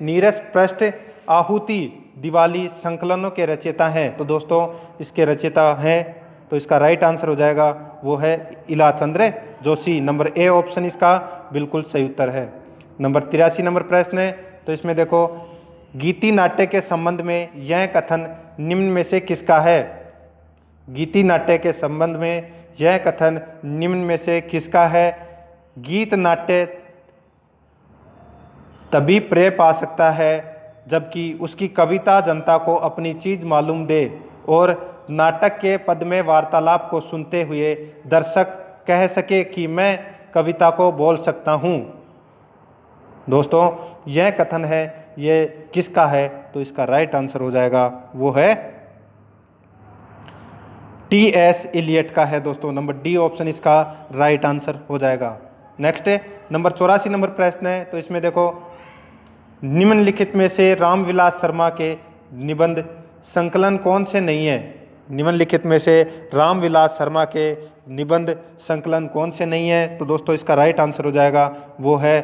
नीरस पृष्ठ आहुति दिवाली संकलनों के रचयिता हैं। तो दोस्तों इसके रचयिता हैं, तो इसका राइट आंसर हो जाएगा वो है Ilachandra Joshi. Number A option इसका बिल्कुल सही उत्तर है। नंबर 83 नंबर प्रश्न है, तो इसमें देखो गीति नाट्य के संबंध में यह कथन निम्न में से किसका है? गीति नाट्य के संबंध में यह कथन निम्न में से किसका है? गीत नाट्य तभी प्रेय पा सकता है जबकि उसकी कविता जनता को अपनी चीज मालूम दे और नाटक के पद में वार्तालाप को सुनते हुए दर्शक कह सके कि मैं कविता को बोल सकता हूँ। दोस्तों यह कथन है ये किसका है? तो इसका राइट आंसर हो जाएगा वो है टी.एस. इलियट का है दोस्तों। नंबर डी ऑप्शन इसका राइट आंसर हो जाएगा। नेक्स्ट नंबर 84 नंबर प्रश्न है, तो इसमें देखो निम्नलिखित में से रामविलास शर्मा के निबंध संकलन कौन से नहीं है? निम्नलिखित में से रामविलास शर्मा के निबंध संकलन कौन से नहीं है? तो दोस्तों इसका राइट आंसर हो जाएगा वो है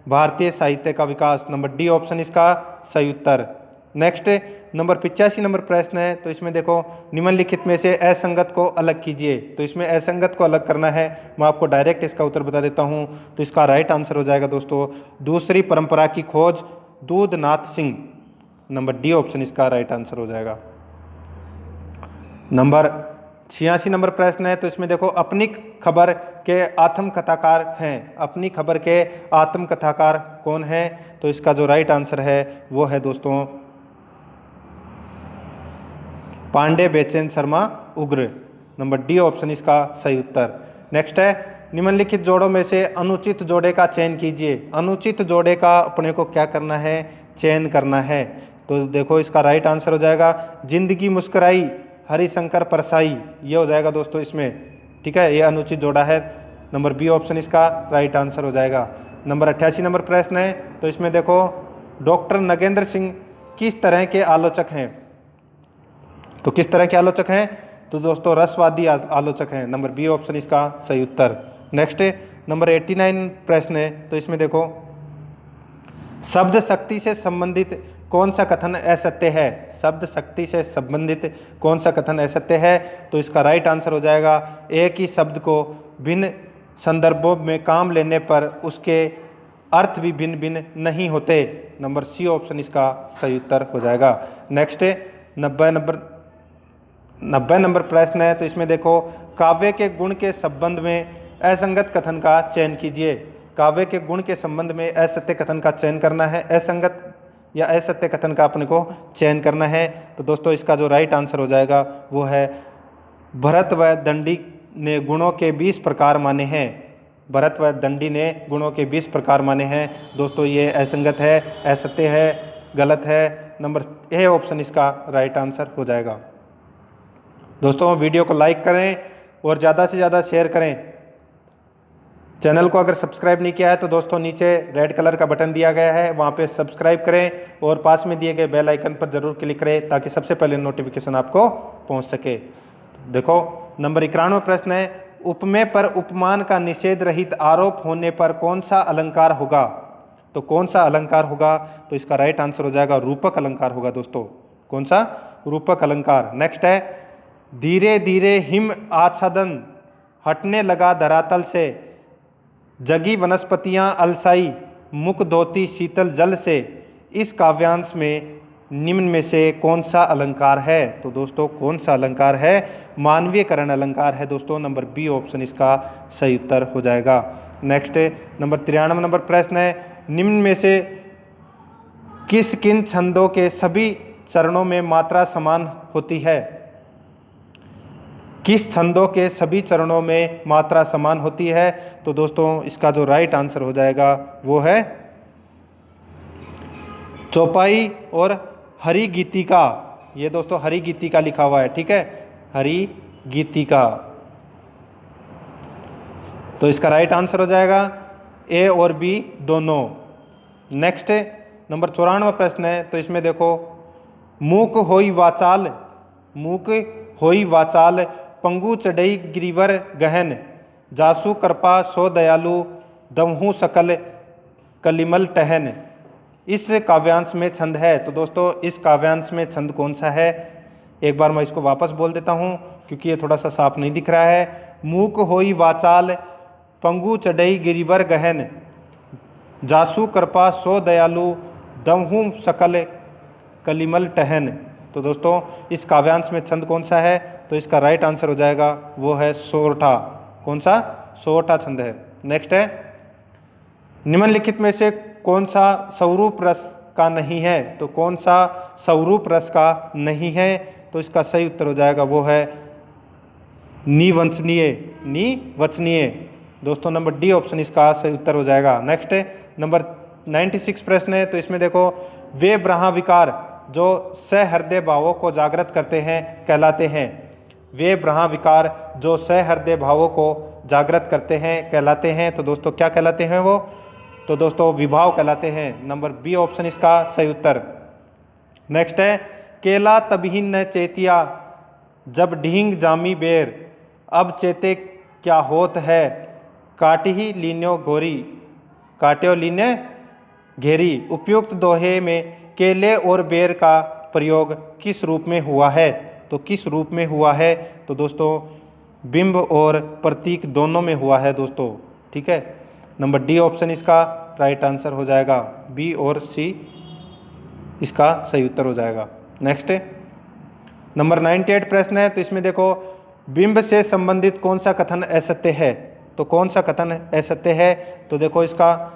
भारतीय साहित्य का विकास। नंबर डी ऑप्शन इसका सही उत्तर। नेक्स्ट नंबर 85 नंबर प्रश्न है, तो इसमें देखो निम्नलिखित में से असंगत को अलग कीजिए। तो इसमें असंगत को अलग करना है, मैं आपको डायरेक्ट इसका उत्तर बता देता हूँ। तो इसका राइट आंसर हो जाएगा दोस्तों दूसरी परंपरा की खोज Dudhnath Singh. Number D option इसका राइट आंसर हो जाएगा। नंबर 86 नंबर प्रश्न है, तो इसमें देखो अपनी खबर के आत्मकथाकार हैं। अपनी खबर के आत्मकथाकार कौन है? तो इसका जो राइट आंसर है वो है दोस्तों पांडे बेचैन शर्मा उग्र। नंबर डी ऑप्शन इसका सही उत्तर। नेक्स्ट है निम्नलिखित जोड़ों में से अनुचित जोड़े का चयन कीजिए। अनुचित जोड़े का अपने को क्या करना है? चयन करना है। तो देखो इसका राइट आंसर हो जाएगा जिंदगी मुस्कुराई हरिशंकर परसाई, ये हो जाएगा दोस्तों इसमें। ठीक है, ये अनुचित जोड़ा है। नंबर बी ऑप्शन इसका राइट आंसर हो जाएगा। नंबर 88 नंबर प्रश्न है, तो इसमें देखो डॉक्टर नगेंद्र सिंह किस तरह के आलोचक हैं? तो किस तरह के आलोचक हैं? तो दोस्तों रसवादी आलोचक हैं। नंबर बी ऑप्शन इसका सही उत्तर। नेक्स्ट नंबर 89 प्रश्न है, तो इसमें देखो शब्द शक्ति से संबंधित कौन सा कथन असत्य है? शब्द शक्ति से संबंधित कौन सा कथन असत्य है? तो इसका राइट आंसर हो जाएगा एक ही शब्द को भिन्न संदर्भों में काम लेने पर उसके अर्थ भी भिन्न भिन्न नहीं होते। नंबर सी ऑप्शन इसका सही उत्तर हो जाएगा। नेक्स्ट 90 नंबर प्रश्न है, तो इसमें देखो काव्य के गुण के संबंध में असंगत कथन का चयन कीजिए। काव्य के गुण के संबंध में असत्य कथन का चयन करना है, असंगत या असत्य कथन का अपने को चयन करना है। तो दोस्तों इसका जो राइट आंसर हो जाएगा वो है भरत व दंडी ने गुणों के 20 प्रकार माने हैं। भरत व दंडी ने गुणों के 20 प्रकार माने हैं। दोस्तों ये असंगत है, असत्य है, गलत है। नंबर ए ऑप्शन इसका राइट आंसर हो जाएगा। दोस्तों वीडियो को लाइक करें और ज़्यादा से ज़्यादा शेयर करें। चैनल को अगर सब्सक्राइब नहीं किया है तो दोस्तों नीचे रेड कलर का बटन दिया गया है, वहाँ पे सब्सक्राइब करें और पास में दिए गए बेल आइकन पर ज़रूर क्लिक करें ताकि सबसे पहले नोटिफिकेशन आपको पहुँच सके। देखो नंबर 91 प्रश्न है, उपमेय पर उपमान का निषेध रहित आरोप होने पर कौन सा अलंकार होगा? तो कौन सा अलंकार होगा? तो इसका राइट आंसर हो जाएगा रूपक अलंकार होगा। दोस्तों कौन सा? रूपक अलंकार। नेक्स्ट है, धीरे धीरे हिम आच्छादन हटने लगा धरातल से, जगी वनस्पतियां अलसाई, मुख धोती शीतल जल से। इस काव्यांश में निम्न में से कौन सा अलंकार है? तो दोस्तों कौन सा अलंकार है? मानवीयकरण अलंकार है। दोस्तों नंबर बी ऑप्शन इसका सही उत्तर हो जाएगा। नेक्स्ट नंबर 93 नंबर प्रश्न है, निम्न में से किस किन छंदों के सभी चरणों में मात्रा समान होती है? किस छंदों के सभी चरणों में मात्रा समान होती है? तो दोस्तों इसका जो राइट आंसर हो जाएगा वो है चौपाई और हरि गीतिका। ये दोस्तों हरि गीतिका लिखा हुआ है, ठीक है, हरि गीतिका। तो इसका राइट आंसर हो जाएगा ए और बी दोनों। नेक्स्ट नंबर 94 प्रश्न है, तो इसमें देखो मूक होई वाचाल, मूक होई वाचाल पंगु चढ़ई गिरिवर गहन, जासु कृपा सो दयालु दमहु सकल कलिमल टहन। इस काव्यांश में छंद है। तो दोस्तों इस काव्यांश में छंद कौन सा है? एक बार मैं इसको वापस बोल देता हूँ क्योंकि ये थोड़ा सा साफ नहीं दिख रहा है। मूक होई वाचाल पंगु चढ़ई गिरिवर गहन, जासु कृपा सो दयालु दमहु सकल कलिमल टहन। तो दोस्तों इस काव्यांश में छंद कौन सा है? तो इसका राइट आंसर हो जाएगा वो है सोरठा। कौन सा? सोरठा छंद है। नेक्स्ट है, निम्नलिखित में से कौन सा स्वरूप रस का नहीं है? तो कौन सा स्वरूप रस का नहीं है? तो इसका सही उत्तर हो जाएगा वो है निवचनीय, निवचनीय। दोस्तों नंबर डी ऑप्शन इसका सही उत्तर हो जाएगा। नेक्स्ट नंबर 96 प्रश्न है, तो इसमें देखो वे ब्रहा विकार जो सहृदय भावों को जागृत करते हैं कहलाते हैं। वे ब्रहा विकार जो सहृदय भावों को जागृत करते हैं कहलाते हैं। तो दोस्तों क्या कहलाते हैं वो? तो दोस्तों विभाव कहलाते हैं। नंबर बी ऑप्शन इसका सही उत्तर। नेक्स्ट है, केला तबही न चेतिया जब ढींग जामी बेर, अब चेते क्या होत है, काटही लीन्यो घोरी, काट्यो लीन्य घेरी। उपयुक्त दोहे में केले और बेर का प्रयोग किस रूप में हुआ है? तो किस रूप में हुआ है? तो दोस्तों बिंब और प्रतीक दोनों में हुआ है दोस्तों, ठीक है। नंबर डी ऑप्शन इसका राइट आंसर हो जाएगा। बी और सी इसका सही उत्तर हो जाएगा। नेक्स्ट नंबर 98 प्रश्न है, तो इसमें देखो बिंब से संबंधित कौन सा कथन असत्य है? तो कौन सा कथन असत्य है? तो देखो इसका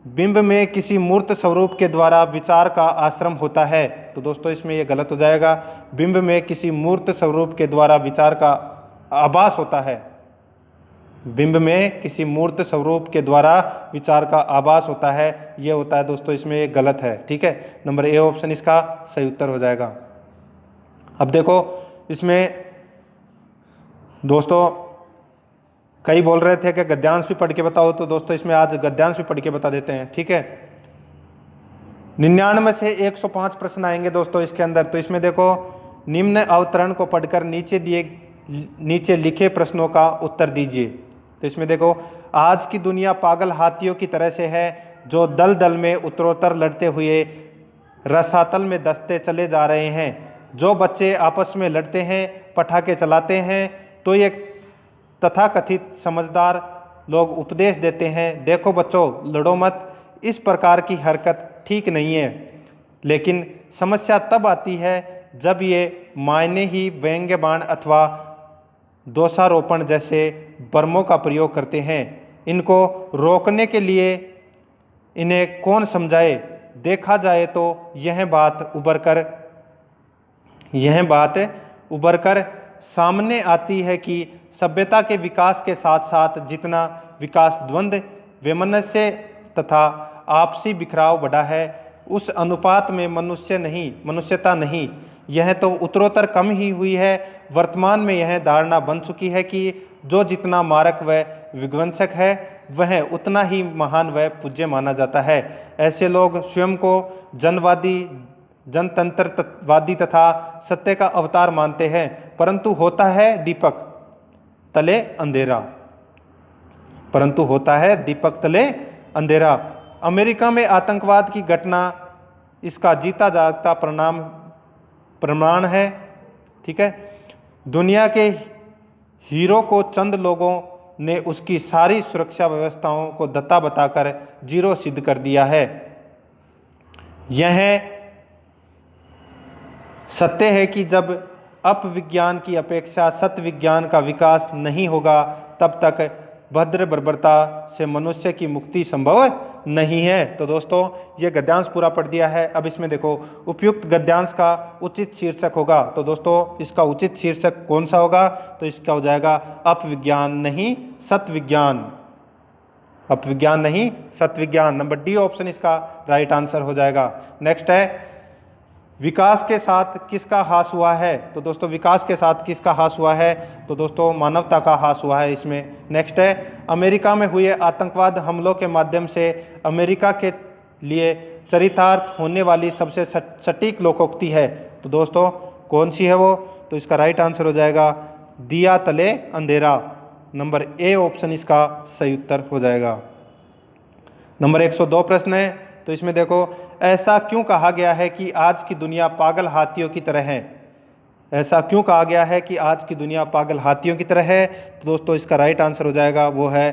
बिंब में किसी मूर्त स्वरूप के द्वारा विचार का आश्रम होता है। तो दोस्तों इसमें ये गलत हो जाएगा। बिंब में किसी मूर्त स्वरूप के द्वारा विचार का आभास होता है। बिंब में किसी मूर्त स्वरूप के द्वारा विचार का आभास होता है, ये होता है दोस्तों, इसमें ये गलत है, ठीक है। नंबर ए ऑप्शन इसका सही उत्तर हो जाएगा। अब देखो इसमें दोस्तों कई बोल रहे थे कि गद्यांश भी पढ़ के बताओ, तो दोस्तों इसमें आज गद्यांश भी पढ़ के बता देते हैं, ठीक है। 99 से 105 प्रश्न आएंगे दोस्तों इसके अंदर। तो इसमें देखो निम्न अवतरण को पढ़कर नीचे लिखे प्रश्नों का उत्तर दीजिए। तो इसमें देखो आज की दुनिया पागल हाथियों की तरह से है जो दल दल में उत्तरोत्तर लड़ते हुए रसातल में धंसते चले जा रहे हैं। जो बच्चे आपस में लड़ते हैं, पटाखे चलाते हैं, तो ये तथाकथित समझदार लोग उपदेश देते हैं, देखो बच्चों लड़ो मत, इस प्रकार की हरकत ठीक नहीं है। लेकिन समस्या तब आती है जब ये मायने ही व्यंग्य बाण अथवा दोषारोपण जैसे बर्मों का प्रयोग करते हैं। इनको रोकने के लिए इन्हें कौन समझाए। देखा जाए तो यह बात उभर कर सामने आती है कि सभ्यता के विकास के साथ साथ जितना विकास द्वंद्व, वैमनस्य तथा आपसी बिखराव बढ़ा है, उस अनुपात में मनुष्यता नहीं, यह तो उत्तरोत्तर कम ही हुई है। वर्तमान में यह धारणा बन चुकी है कि जो जितना मारक व विध्वंसक है, वह उतना ही महान व पूज्य माना जाता है। ऐसे लोग स्वयं को जनवादी, जनतंत्रवादी तथा सत्य का अवतार मानते हैं, परंतु होता है दीपक तले अंधेरा। अमेरिका में आतंकवाद की घटना इसका जीता जागता प्रमाण है। ठीक है, दुनिया के हीरो को चंद लोगों ने उसकी सारी सुरक्षा व्यवस्थाओं को दत्ता बताकर जीरो सिद्ध कर दिया है। यह सत्य है कि जब अपविज्ञान की अपेक्षा सत्य विज्ञान का विकास नहीं होगा, तब तक भद्र बर्बरता से मनुष्य की मुक्ति संभव नहीं है। तो दोस्तों ये गद्यांश पूरा पढ़ दिया है। अब इसमें देखो उपयुक्त गद्यांश का उचित शीर्षक होगा। तो दोस्तों इसका उचित शीर्षक कौन सा होगा? तो इसका हो जाएगा अपविज्ञान नहीं सत्य विज्ञान। अपविज्ञान नहीं सत्य विज्ञान। नंबर डी ऑप्शन इसका राइट आंसर हो जाएगा। नेक्स्ट है विकास के साथ किसका हास हुआ है? तो दोस्तों विकास के साथ किसका हास हुआ है? तो दोस्तों मानवता का हास हुआ है इसमें। नेक्स्ट है अमेरिका में हुए आतंकवाद हमलों के माध्यम से अमेरिका के लिए चरितार्थ होने वाली सबसे सटीक लोकोक्ति है। तो दोस्तों कौन सी है वो? तो इसका राइट आंसर हो जाएगा दिया तले अंधेरा। नंबर ए ऑप्शन इसका सही उत्तर हो जाएगा। नंबर 102 प्रश्न है। तो इसमें देखो ऐसा क्यों कहा गया है कि आज की दुनिया पागल हाथियों की तरह है? ऐसा क्यों कहा गया है कि आज की दुनिया पागल हाथियों की तरह है? तो दोस्तों इसका राइट आंसर हो जाएगा वो है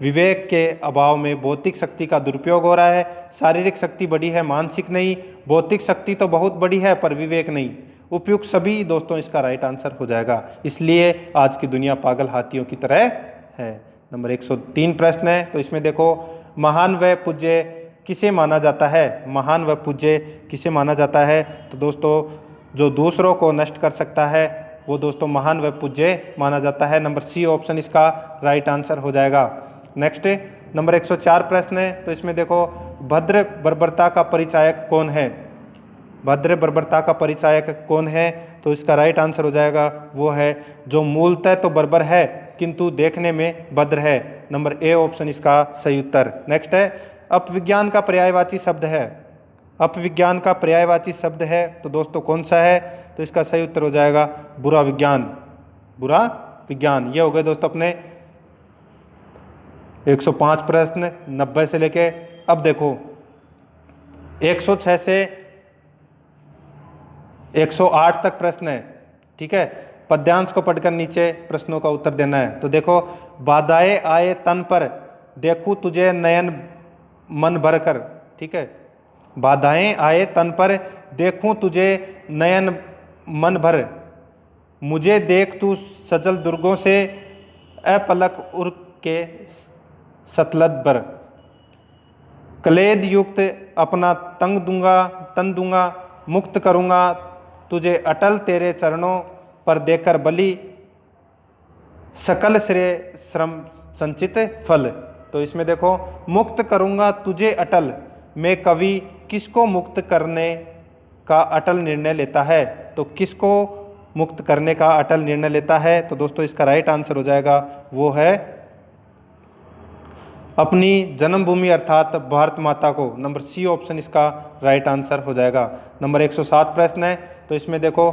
विवेक के अभाव में भौतिक शक्ति का दुरुपयोग हो रहा है। शारीरिक शक्ति बड़ी है, मानसिक नहीं। भौतिक शक्ति तो बहुत बड़ी है पर विवेक नहीं। उपयुक्त सभी दोस्तों इसका राइट आंसर हो जाएगा। इसलिए आज की दुनिया पागल हाथियों की तरह है। नंबर 103 प्रश्न है। तो इसमें देखो महान व पूज्य किसे माना जाता है? महान व पूज्य किसे माना जाता है? तो दोस्तों जो दूसरों को नष्ट कर सकता है वो दोस्तों महान व पूज्य माना जाता है। नंबर सी ऑप्शन इसका राइट आंसर हो जाएगा। नेक्स्ट नंबर 104 प्रश्न है। तो इसमें देखो भद्र बर्बरता का परिचायक कौन है? भद्र बर्बरता का परिचायक कौन है? तो इसका राइट आंसर हो जाएगा वो है जो मूलतः तो बर्बर है किंतु देखने में भद्र है। नंबर ए ऑप्शन इसका सही उत्तर। नेक्स्ट है अपविज्ञान का पर्यायवाची शब्द है। अपविज्ञान का पर्यायवाची शब्द है तो दोस्तों कौन सा है? तो इसका सही उत्तर हो जाएगा बुरा विज्ञान। बुरा विज्ञान। ये हो गए दोस्तों अपने 105 प्रश्न 90 से लेके अब देखो 106 से 108 तक प्रश्न है। ठीक है, पद्यांश को पढ़कर नीचे प्रश्नों का उत्तर देना है। तो देखो बाधाएं आए तन पर देखूं तुझे नयन मन भर कर। ठीक है, बाधाएं आए तन पर देखूं तुझे नयन मन भर, मुझे देख तू सजल दुर्गों से अपलक उर के सतलत बर, कलेद युक्त अपना तन दूंगा मुक्त करूंगा तुझे अटल तेरे चरणों पर देकर बलि, सकल श्रेय श्रम संचित फल। तो इसमें देखो मुक्त करूंगा तुझे अटल में कवि किसको मुक्त करने का अटल निर्णय लेता है? तो किसको मुक्त करने का अटल निर्णय लेता है? तो दोस्तों इसका राइट आंसर हो जाएगा वो है अपनी जन्मभूमि अर्थात भारत माता को। नंबर सी ऑप्शन इसका राइट आंसर हो जाएगा। नंबर 107 प्रश्न है। तो इसमें देखो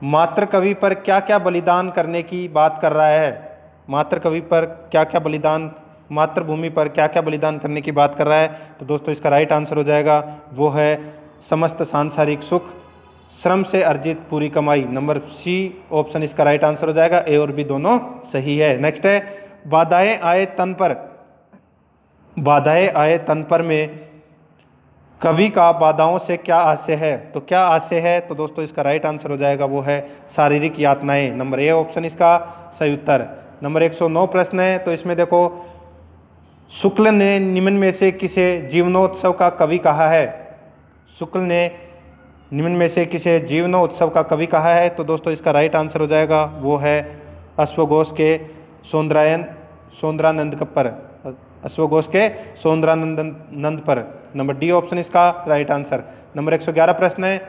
मातृकवि पर क्या क्या बलिदान करने की बात कर रहा है? मातृकवि पर क्या क्या बलिदान, मातृभूमि पर क्या क्या बलिदान करने की बात कर रहा है? तो दोस्तों इसका राइट आंसर हो जाएगा वो है समस्त सांसारिक सुख, श्रम से अर्जित पूरी कमाई। नंबर सी ऑप्शन इसका राइट आंसर हो जाएगा। ए और बी दोनों सही है। नेक्स्ट है बाधाएं आए तन पर। बाधाएं आए तन पर में कवि का बाधाओं से क्या आशय है? तो क्या आशय है? तो दोस्तों इसका राइट आंसर हो जाएगा वो है शारीरिक यातनाएं। नंबर ए ऑप्शन इसका सही उत्तर। नंबर 109 प्रश्न है, तो इसमें देखो शुक्ल ने निम्न में से किसे जीवनोत्सव का कवि कहा है? शुक्ल ने निम्न में से किसे जीवनोत्सव का कवि कहा है? तो दोस्तों इसका राइट आंसर हो जाएगा वो है अश्वघोष के सौंदरानंद पर। अश्वघोष के सौंदरानंद पर। नंबर डी ऑप्शन इसका राइट आंसर। नंबर 111 प्रश्न है,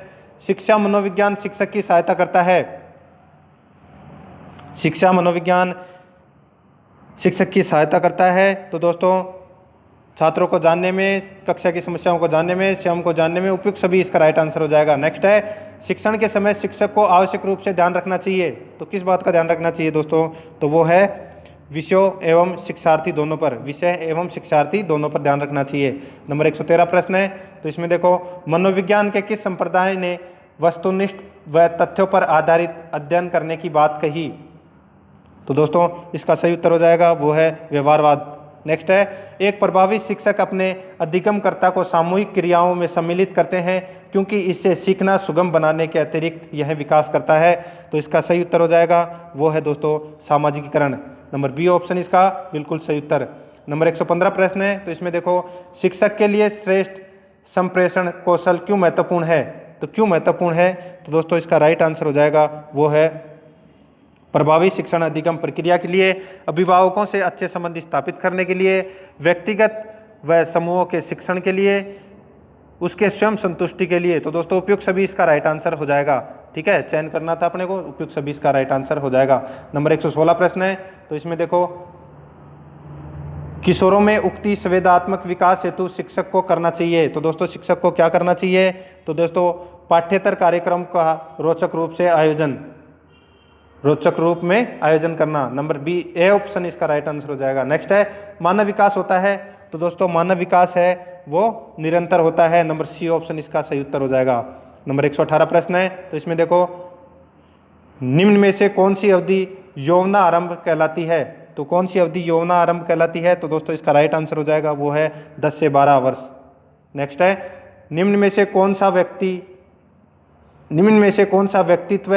शिक्षा मनोविज्ञान शिक्षक की सहायता करता है। शिक्षा मनोविज्ञान शिक्षक की सहायता करता है। तो दोस्तों छात्रों को जानने में, कक्षा की समस्याओं को जानने में, स्वयं को जानने में उपयुक्त सभी इसका राइट आंसर हो जाएगा। नेक्स्ट है शिक्षण के समय शिक्षक को आवश्यक रूप से ध्यान रखना चाहिए। तो किस बात का ध्यान रखना चाहिए दोस्तों? तो वो है विषयों एवं शिक्षार्थी दोनों पर। विषय एवं शिक्षार्थी दोनों पर ध्यान रखना चाहिए। नंबर 113 प्रश्न है, तो इसमें देखो मनोविज्ञान के किस संप्रदाय ने वस्तुनिष्ठ व तथ्यों पर आधारित अध्ययन करने की बात कही? तो दोस्तों इसका सही उत्तर हो जाएगा वो है व्यवहारवाद। नेक्स्ट है एक प्रभावी शिक्षक अपने अधिगमकर्ता को सामूहिक क्रियाओं में सम्मिलित करते हैं क्योंकि इससे सीखना सुगम बनाने के अतिरिक्त यह विकास करता है। तो इसका सही उत्तर हो जाएगा वो है दोस्तों सामाजिकीकरण। नंबर बी ऑप्शन इसका बिल्कुल सही उत्तर। नंबर 115 प्रश्न है, तो इसमें देखो शिक्षक के लिए श्रेष्ठ संप्रेषण कौशल क्यों महत्वपूर्ण है? तो क्यों महत्वपूर्ण है? तो दोस्तों इसका राइट आंसर हो जाएगा वो है प्रभावी शिक्षण अधिगम प्रक्रिया के लिए, अभिभावकों से अच्छे संबंध स्थापित करने के लिए, व्यक्तिगत व समूहों के शिक्षण के लिए, उसके स्वयं संतुष्टि के लिए। तो दोस्तों उपयुक्त सभी इसका राइट आंसर हो जाएगा। ठीक है, चयन करना था अपने को, उपयुक्त सभी इसका राइट आंसर हो जाएगा। नंबर 116 प्रश्न है, तो इसमें देखो किशोरों में उक्ति संवेदात्मक विकास हेतु शिक्षक को करना चाहिए। तो दोस्तों शिक्षक को क्या करना चाहिए? तो दोस्तों पाठ्येतर कार्यक्रम का रोचक रूप में आयोजन करना। नंबर बी ए ऑप्शन इसका राइट आंसर हो जाएगा। नेक्स्ट है मानव विकास होता है। तो दोस्तों मानव विकास है वो निरंतर होता है। नंबर सी ऑप्शन इसका सही उत्तर हो जाएगा। नंबर 118 प्रश्न है, तो इसमें देखो निम्न में से कौन सी अवधि यौवनारंभ कहलाती है? तो कौन सी अवधि यौवनारंभ कहलाती है? तो दोस्तों इसका राइट आंसर हो जाएगा वो है 10 से 12 वर्ष। नेक्स्ट है निम्न में से कौन सा व्यक्तित्व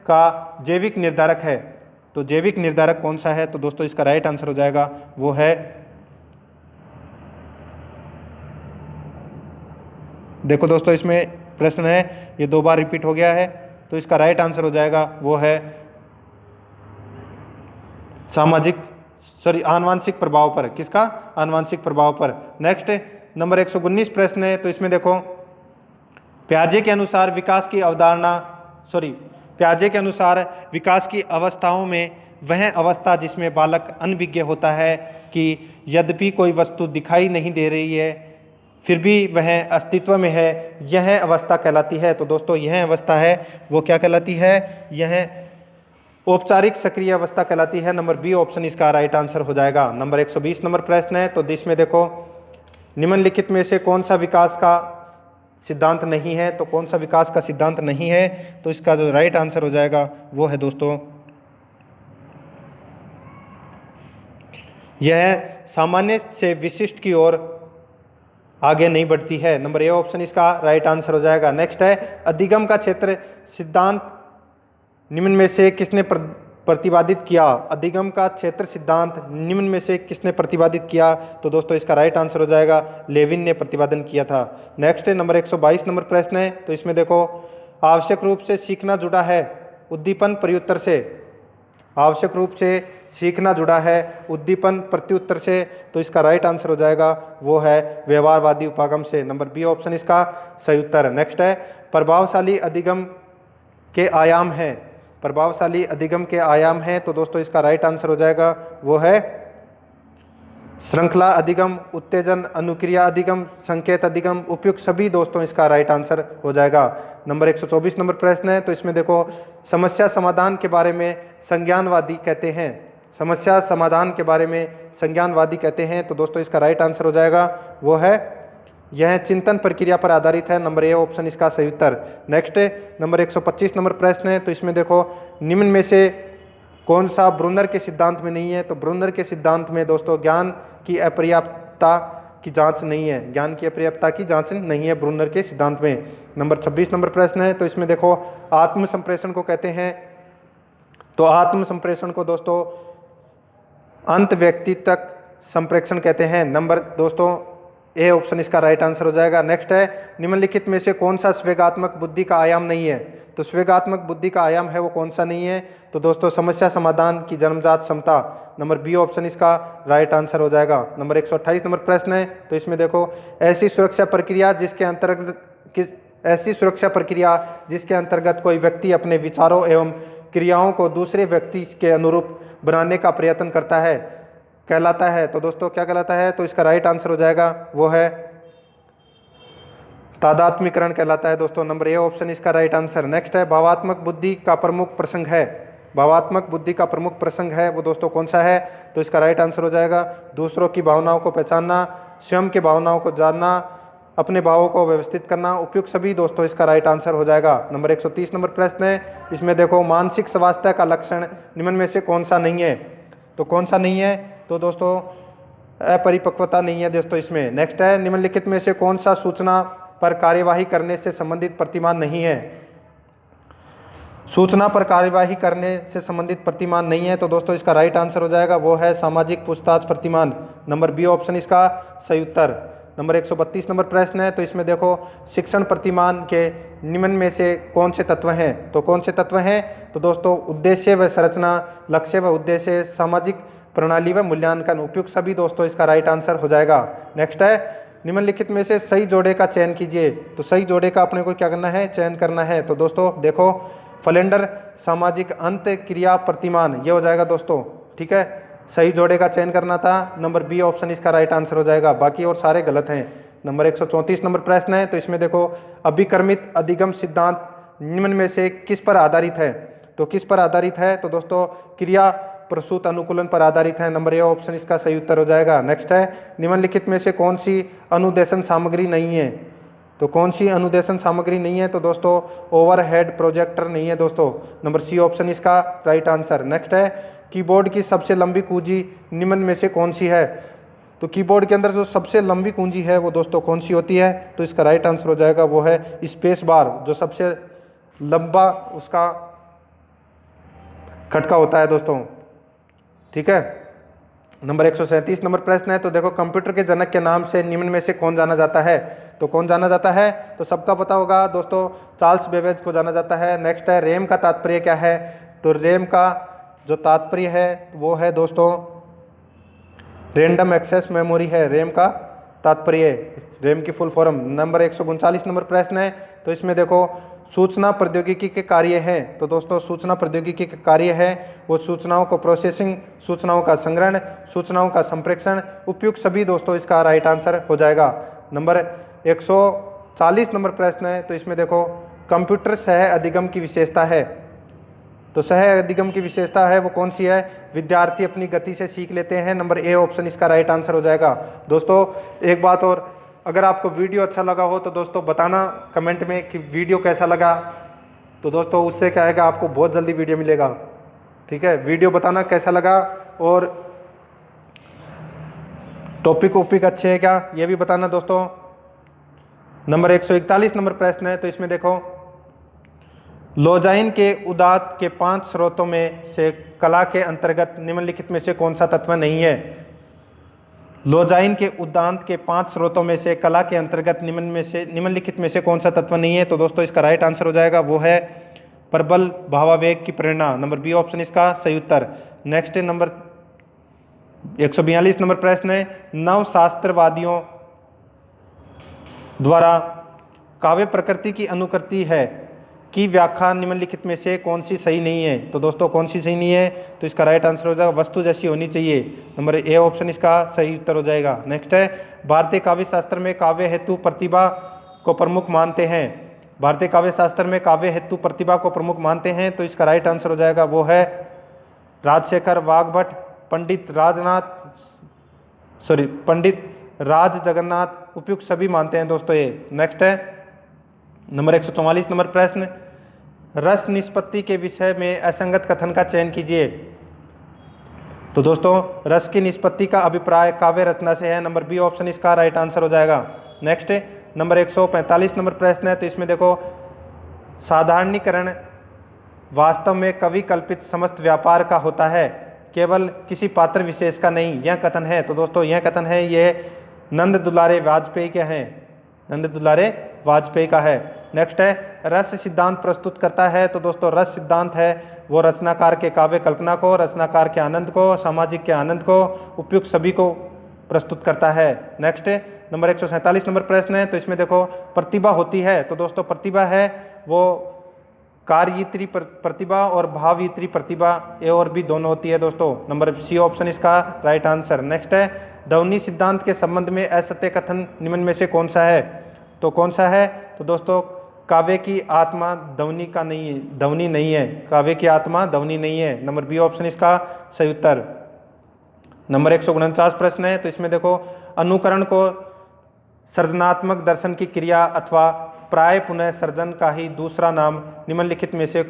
का जैविक निर्धारक है? तो जैविक निर्धारक कौन सा है? तो दोस्तों इसका राइट आंसर हो जाएगा वो है, देखो दोस्तों इसमें प्रश्न है ये 2 बार रिपीट हो गया है, तो इसका राइट आंसर हो जाएगा वो है आनुवांशिक प्रभाव पर। किसका? आनुवांशिक प्रभाव पर। नेक्स्ट नंबर 119 प्रश्न है, तो इसमें देखो प्याजे के अनुसार विकास की अवस्थाओं में वह अवस्था जिसमें बालक अनभिज्ञ होता है कि यद्यपि कोई वस्तु दिखाई नहीं दे रही है फिर भी वह अस्तित्व में है, यह अवस्था कहलाती है। तो दोस्तों यह अवस्था है वो क्या कहलाती है? यह औपचारिक सक्रिय अवस्था कहलाती है। नंबर बी ऑप्शन इसका राइट आंसर हो जाएगा। नंबर 120 नंबर प्रश्न है, तो इसमें देखो निम्नलिखित में से कौन सा विकास का सिद्धांत नहीं है? तो कौन सा विकास का सिद्धांत नहीं है? तो इसका जो राइट आंसर हो जाएगा वो है दोस्तों यह सामान्य से विशिष्ट की ओर आगे नहीं बढ़ती है। नंबर ए ऑप्शन इसका राइट आंसर हो जाएगा। नेक्स्ट है अधिगम का क्षेत्र सिद्धांत निम्न में से किसने प्रतिपादित किया? अधिगम का क्षेत्र सिद्धांत निम्न में से किसने प्रतिपादित किया? तो दोस्तों इसका राइट आंसर हो जाएगा लेविन ने प्रतिपादन किया था। नेक्स्ट है नंबर 122 नंबर प्रश्न है, तो इसमें देखो आवश्यक रूप से सीखना जुड़ा है उद्दीपन प्रत्युत्तर से। आवश्यक रूप से सीखना जुड़ा है उद्दीपन प्रत्युत्तर से। तो इसका राइट आंसर हो जाएगा वो है व्यवहारवादी उपागम से। नंबर बी ऑप्शन इसका सही उत्तर। नेक्स्ट है प्रभावशाली अधिगम के आयाम हैं। प्रभावशाली अधिगम के आयाम हैं, तो दोस्तों इसका राइट आंसर हो जाएगा वो है श्रृंखला अधिगम, उत्तेजन, अनुक्रिया अधिगम, संकेत अधिगम। उपयुक्त सभी दोस्तों इसका राइट आंसर हो जाएगा। नंबर 124 नंबर प्रश्न है, तो इसमें देखो समस्या समाधान के बारे में संज्ञानवादी कहते हैं। समस्या समाधान के बारे में संज्ञानवादी कहते हैं, तो दोस्तों इसका राइट आंसर हो जाएगा वो है यह चिंतन प्रक्रिया पर आधारित है। नंबर ए ऑप्शन इसका सही उत्तर। नेक्स्ट नंबर 125 नंबर प्रश्न है, तो इसमें देखो निम्न में से कौन सा ब्रूनर के सिद्धांत में नहीं है। तो ब्रूनर के सिद्धांत में दोस्तों ज्ञान की अपर्याप्तता की जांच नहीं है, ज्ञान की अपर्याप्तता की जांच नहीं है ब्रूनर के सिद्धांत में। नंबर 26 नंबर प्रश्न है, तो इसमें देखो आत्म संप्रेषण को कहते हैं। तो आत्म संप्रेषण को दोस्तों अंत व्यक्ति तक संप्रेषण कहते हैं। नंबर दोस्तों ए ऑप्शन इसका राइट आंसर हो जाएगा। नेक्स्ट है निम्नलिखित में से कौन सा स्वेगात्मक बुद्धि का आयाम नहीं है। तो स्वेगात्मक बुद्धि का आयाम है वो कौन सा नहीं है। तो दोस्तों समस्या समाधान की जन्मजात क्षमता। नंबर बी ऑप्शन इसका राइट आंसर हो जाएगा। नंबर 128 नंबर प्रश्न है, तो इसमें देखो ऐसी सुरक्षा प्रक्रिया जिसके अंतर्गत कोई व्यक्ति अपने विचारों एवं क्रियाओं को दूसरे व्यक्ति के अनुरूप बनाने का प्रयत्न करता है कहलाता है। तो दोस्तों क्या कहलाता है। तो इसका राइट आंसर हो जाएगा वो है तादात्म्यकरण कहलाता है दोस्तों। नंबर ए ऑप्शन इसका राइट आंसर। नेक्स्ट है भावात्मक बुद्धि का प्रमुख प्रसंग है। भावात्मक बुद्धि का प्रमुख प्रसंग है वो दोस्तों कौन सा है। तो इसका राइट आंसर हो जाएगा दूसरों की भावनाओं को पहचानना, स्वयं की भावनाओं को जानना, अपने भावों को व्यवस्थित करना, उपयुक्त सभी दोस्तों इसका राइट आंसर हो जाएगा। नंबर 130 नंबर प्रश्न है, इसमें देखो मानसिक स्वास्थ्य का लक्षण निम्न में से कौन सा नहीं है। तो कौन सा नहीं है। तो दोस्तों अपरिपक्वता नहीं है दोस्तों इसमें। नेक्स्ट है निम्नलिखित में से कौन सा सूचना पर कार्यवाही करने से संबंधित प्रतिमान नहीं है। सूचना पर कार्यवाही करने से संबंधित प्रतिमान नहीं है। तो दोस्तों इसका राइट आंसर हो जाएगा वो है सामाजिक पूछताछ प्रतिमान। नंबर बी ऑप्शन इसका सही उत्तर। नंबर 132 नंबर प्रश्न है, तो इसमें देखो शिक्षण प्रतिमान के निम्न में से कौन से तत्व हैं। तो कौन से तत्व हैं। तो दोस्तों उद्देश्य व संरचना, लक्ष्य व उद्देश्य, सामाजिक प्रणाली व मूल्यांकन, उपयुक्त सभी दोस्तों इसका राइट आंसर हो जाएगा। नेक्स्ट है निम्नलिखित में से सही जोड़े का चयन कीजिए। तो सही जोड़े का अपने को क्या करना है, चयन करना है। तो दोस्तों देखो फलेंडर सामाजिक अंत क्रिया प्रतिमान ये हो जाएगा दोस्तों। ठीक है, सही जोड़े का चयन करना था। नंबर बी ऑप्शन इसका राइट आंसर हो जाएगा, बाकी और सारे गलत हैं। नंबर 134 नंबर प्रश्न है, तो इसमें देखो अभिकर्मित अधिगम सिद्धांत निम्न में से किस पर आधारित है। तो किस पर आधारित है। तो दोस्तों क्रिया प्रसूत अनुकूलन पर आधारित है। नंबर ए ऑप्शन इसका सही उत्तर हो जाएगा। नेक्स्ट है निम्नलिखित में से कौन सी अनुदेशन सामग्री नहीं है। तो कौन सी अनुदेशन सामग्री नहीं है। तो दोस्तों ओवरहेड प्रोजेक्टर नहीं है दोस्तों। नंबर सी ऑप्शन इसका राइट आंसर। नेक्स्ट है कीबोर्ड की सबसे लंबी कुंजी निम्न में से कौन सी है। तो कीबोर्ड के अंदर जो सबसे लंबी कुंजी है वो दोस्तों कौन सी होती है। तो इसका राइट आंसर हो जाएगा वो है स्पेस बार, जो सबसे लंबा उसका खटका होता है दोस्तों। ठीक है, नंबर 137 नंबर प्रश्न है, तो देखो कंप्यूटर के जनक के नाम से निम्न में से कौन जाना जाता है। तो कौन जाना जाता है। तो सबका पता होगा दोस्तों चार्ल्स बेबेज को जाना जाता है। नेक्स्ट है रैम का तात्पर्य क्या है। तो रैम का जो तात्पर्य है वो है दोस्तों रैंडम एक्सेस मेमोरी है। रैम का तात्पर्य, रैम की फुल फॉर्म। नंबर 139 नंबर प्रश्न है, तो इसमें देखो सूचना प्रौद्योगिकी के कार्य हैं। तो दोस्तों सूचना प्रौद्योगिकी के कार्य है वो सूचनाओं को प्रोसेसिंग, सूचनाओं का संग्रहण, सूचनाओं का संप्रेषण, उपयुक्त सभी दोस्तों इसका राइट आंसर हो जाएगा। नंबर 140 नंबर प्रश्न है, तो इसमें देखो कंप्यूटर सह अधिगम की विशेषता है। तो सह अधिगम की विशेषता है वो कौन सी है। विद्यार्थी अपनी गति से सीख लेते हैं। नंबर ए ऑप्शन इसका राइट आंसर हो जाएगा। दोस्तों एक बात और, अगर आपको वीडियो अच्छा लगा हो तो दोस्तों बताना कमेंट में कि वीडियो कैसा लगा। तो दोस्तों उससे क्या है, आपको बहुत जल्दी वीडियो मिलेगा। ठीक है, वीडियो बताना कैसा लगा और टॉपिक वॉपिक अच्छे है क्या, ये भी बताना दोस्तों। नंबर 141 नंबर प्रश्न है, तो इसमें देखो लोजाइन के उदात के 5 स्रोतों में से कला के अंतर्गत निम्नलिखित में से कौन सा तत्व नहीं है। लोजाइन के उदांत के 5 स्रोतों में से कला के अंतर्गत निम्नलिखित में से कौन सा तत्व नहीं है। तो दोस्तों इसका राइट आंसर हो जाएगा वो है प्रबल भावावेग की प्रेरणा। नंबर बी ऑप्शन इसका सही उत्तर। नेक्स्ट नंबर 142 नंबर प्रश्न है, नवशास्त्रवादियों द्वारा काव्य प्रकृति की अनुकृति है की व्याख्या निम्नलिखित में से कौन सी सही नहीं है। तो दोस्तों कौन सी सही नहीं है। तो इसका राइट आंसर हो जाएगा वस्तु जैसी होनी चाहिए। नंबर ए ऑप्शन इसका सही उत्तर हो जाएगा। नेक्स्ट है भारतीय काव्य शास्त्र में काव्य हेतु प्रतिभा को प्रमुख मानते हैं। भारतीय काव्य शास्त्र में काव्य हेतु प्रतिभा को प्रमुख मानते हैं। तो इसका राइट आंसर हो जाएगा वो है राजशेखर वाघभट्ट, पंडित राज जगन्नाथ उपयुक्त सभी मानते हैं दोस्तों ये। नेक्स्ट है नंबर 144 नंबर प्रश्न, रस निष्पत्ति के विषय में असंगत कथन का चयन कीजिए। तो दोस्तों रस की निष्पत्ति का अभिप्राय काव्य रचना से है, नंबर बी ऑप्शन इसका राइट आंसर हो जाएगा। नेक्स्ट नंबर 145 नंबर प्रश्न है, तो इसमें देखो साधारणीकरण वास्तव में कवि कल्पित समस्त व्यापार का होता है, केवल किसी पात्र विशेष का नहीं, यह कथन है। तो दोस्तों यह कथन है ये नंद दुलारे वाजपेयी के हैं, नंद दुलारे वाजपेयी का है। नेक्स्ट है रस सिद्धांत प्रस्तुत करता है। तो दोस्तों रस सिद्धांत है वो रचनाकार के काव्य कल्पना को, रचनाकार के आनंद को, सामाजिक के आनंद को, उपयुक्त सभी को प्रस्तुत करता है। नेक्स्ट नंबर 147 नंबर प्रश्न है, तो इसमें देखो प्रतिभा होती है। तो दोस्तों प्रतिभा है वो कार्ययित्री प्रतिभा और भावयित्री प्रतिभा, ए और बी दोनों होती है दोस्तों, नंबर सी ऑप्शन इसका राइट आंसर। नेक्स्ट है ध्वनि सिद्धांत के संबंध में असत्य कथन निम्न में से कौन सा है। तो कौन सा है, तो दोस्तों काव्य की आत्मा ध्वनि का नहीं है, ध्वनि नहीं है, काव्य की आत्मा ध्वनि नहीं है, नंबर बी ऑप्शन इसका सही उत्तर। नंबर 149 प्रश्न है, तो इसमें देखो अनुकरण को सृजनात्मक दर्शन की क्रिया अथवा प्राय पुनः सर्जन का ही दूसरा नाम निम्नलिखित में से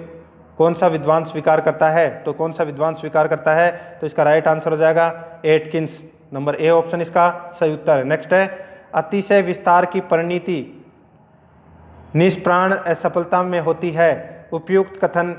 कौन सा विद्वान स्वीकार करता है। तो कौन सा विद्वान स्वीकार करता है, तो इसका राइट आंसर हो जाएगा एटकिंस, नंबर ए ऑप्शन इसका सही उत्तर। नेक्स्ट है अतिशय विस्तार की परिणति निष्प्राण असफलता में होती है, उपयुक्त कथन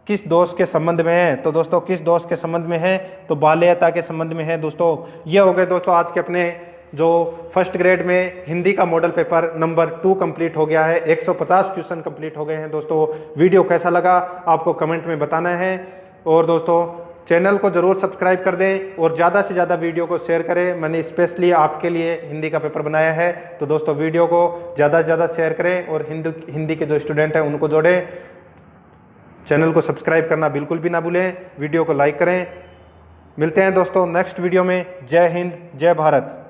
किस दोष के संबंध में है। तो दोस्तों किस दोष के संबंध में है, तो बाल्यता के संबंध में है दोस्तों। ये हो गए दोस्तों आज के अपने जो फर्स्ट ग्रेड में हिंदी का मॉडल पेपर नंबर 2 कंप्लीट हो गया है, 150 क्वेश्चन कंप्लीट हो गए हैं दोस्तों। वीडियो कैसा लगा आपको कमेंट में बताना है, और दोस्तों चैनल को जरूर सब्सक्राइब कर दें और ज़्यादा से ज़्यादा वीडियो को शेयर करें। मैंने स्पेशली आपके लिए हिंदी का पेपर बनाया है, तो दोस्तों वीडियो को ज़्यादा से ज़्यादा शेयर करें और हिंदी के जो स्टूडेंट हैं उनको जोड़ें। चैनल को सब्सक्राइब करना बिल्कुल भी ना भूलें, वीडियो को लाइक करें। मिलते हैं दोस्तों नेक्स्ट वीडियो में। जय हिंद, जय भारत।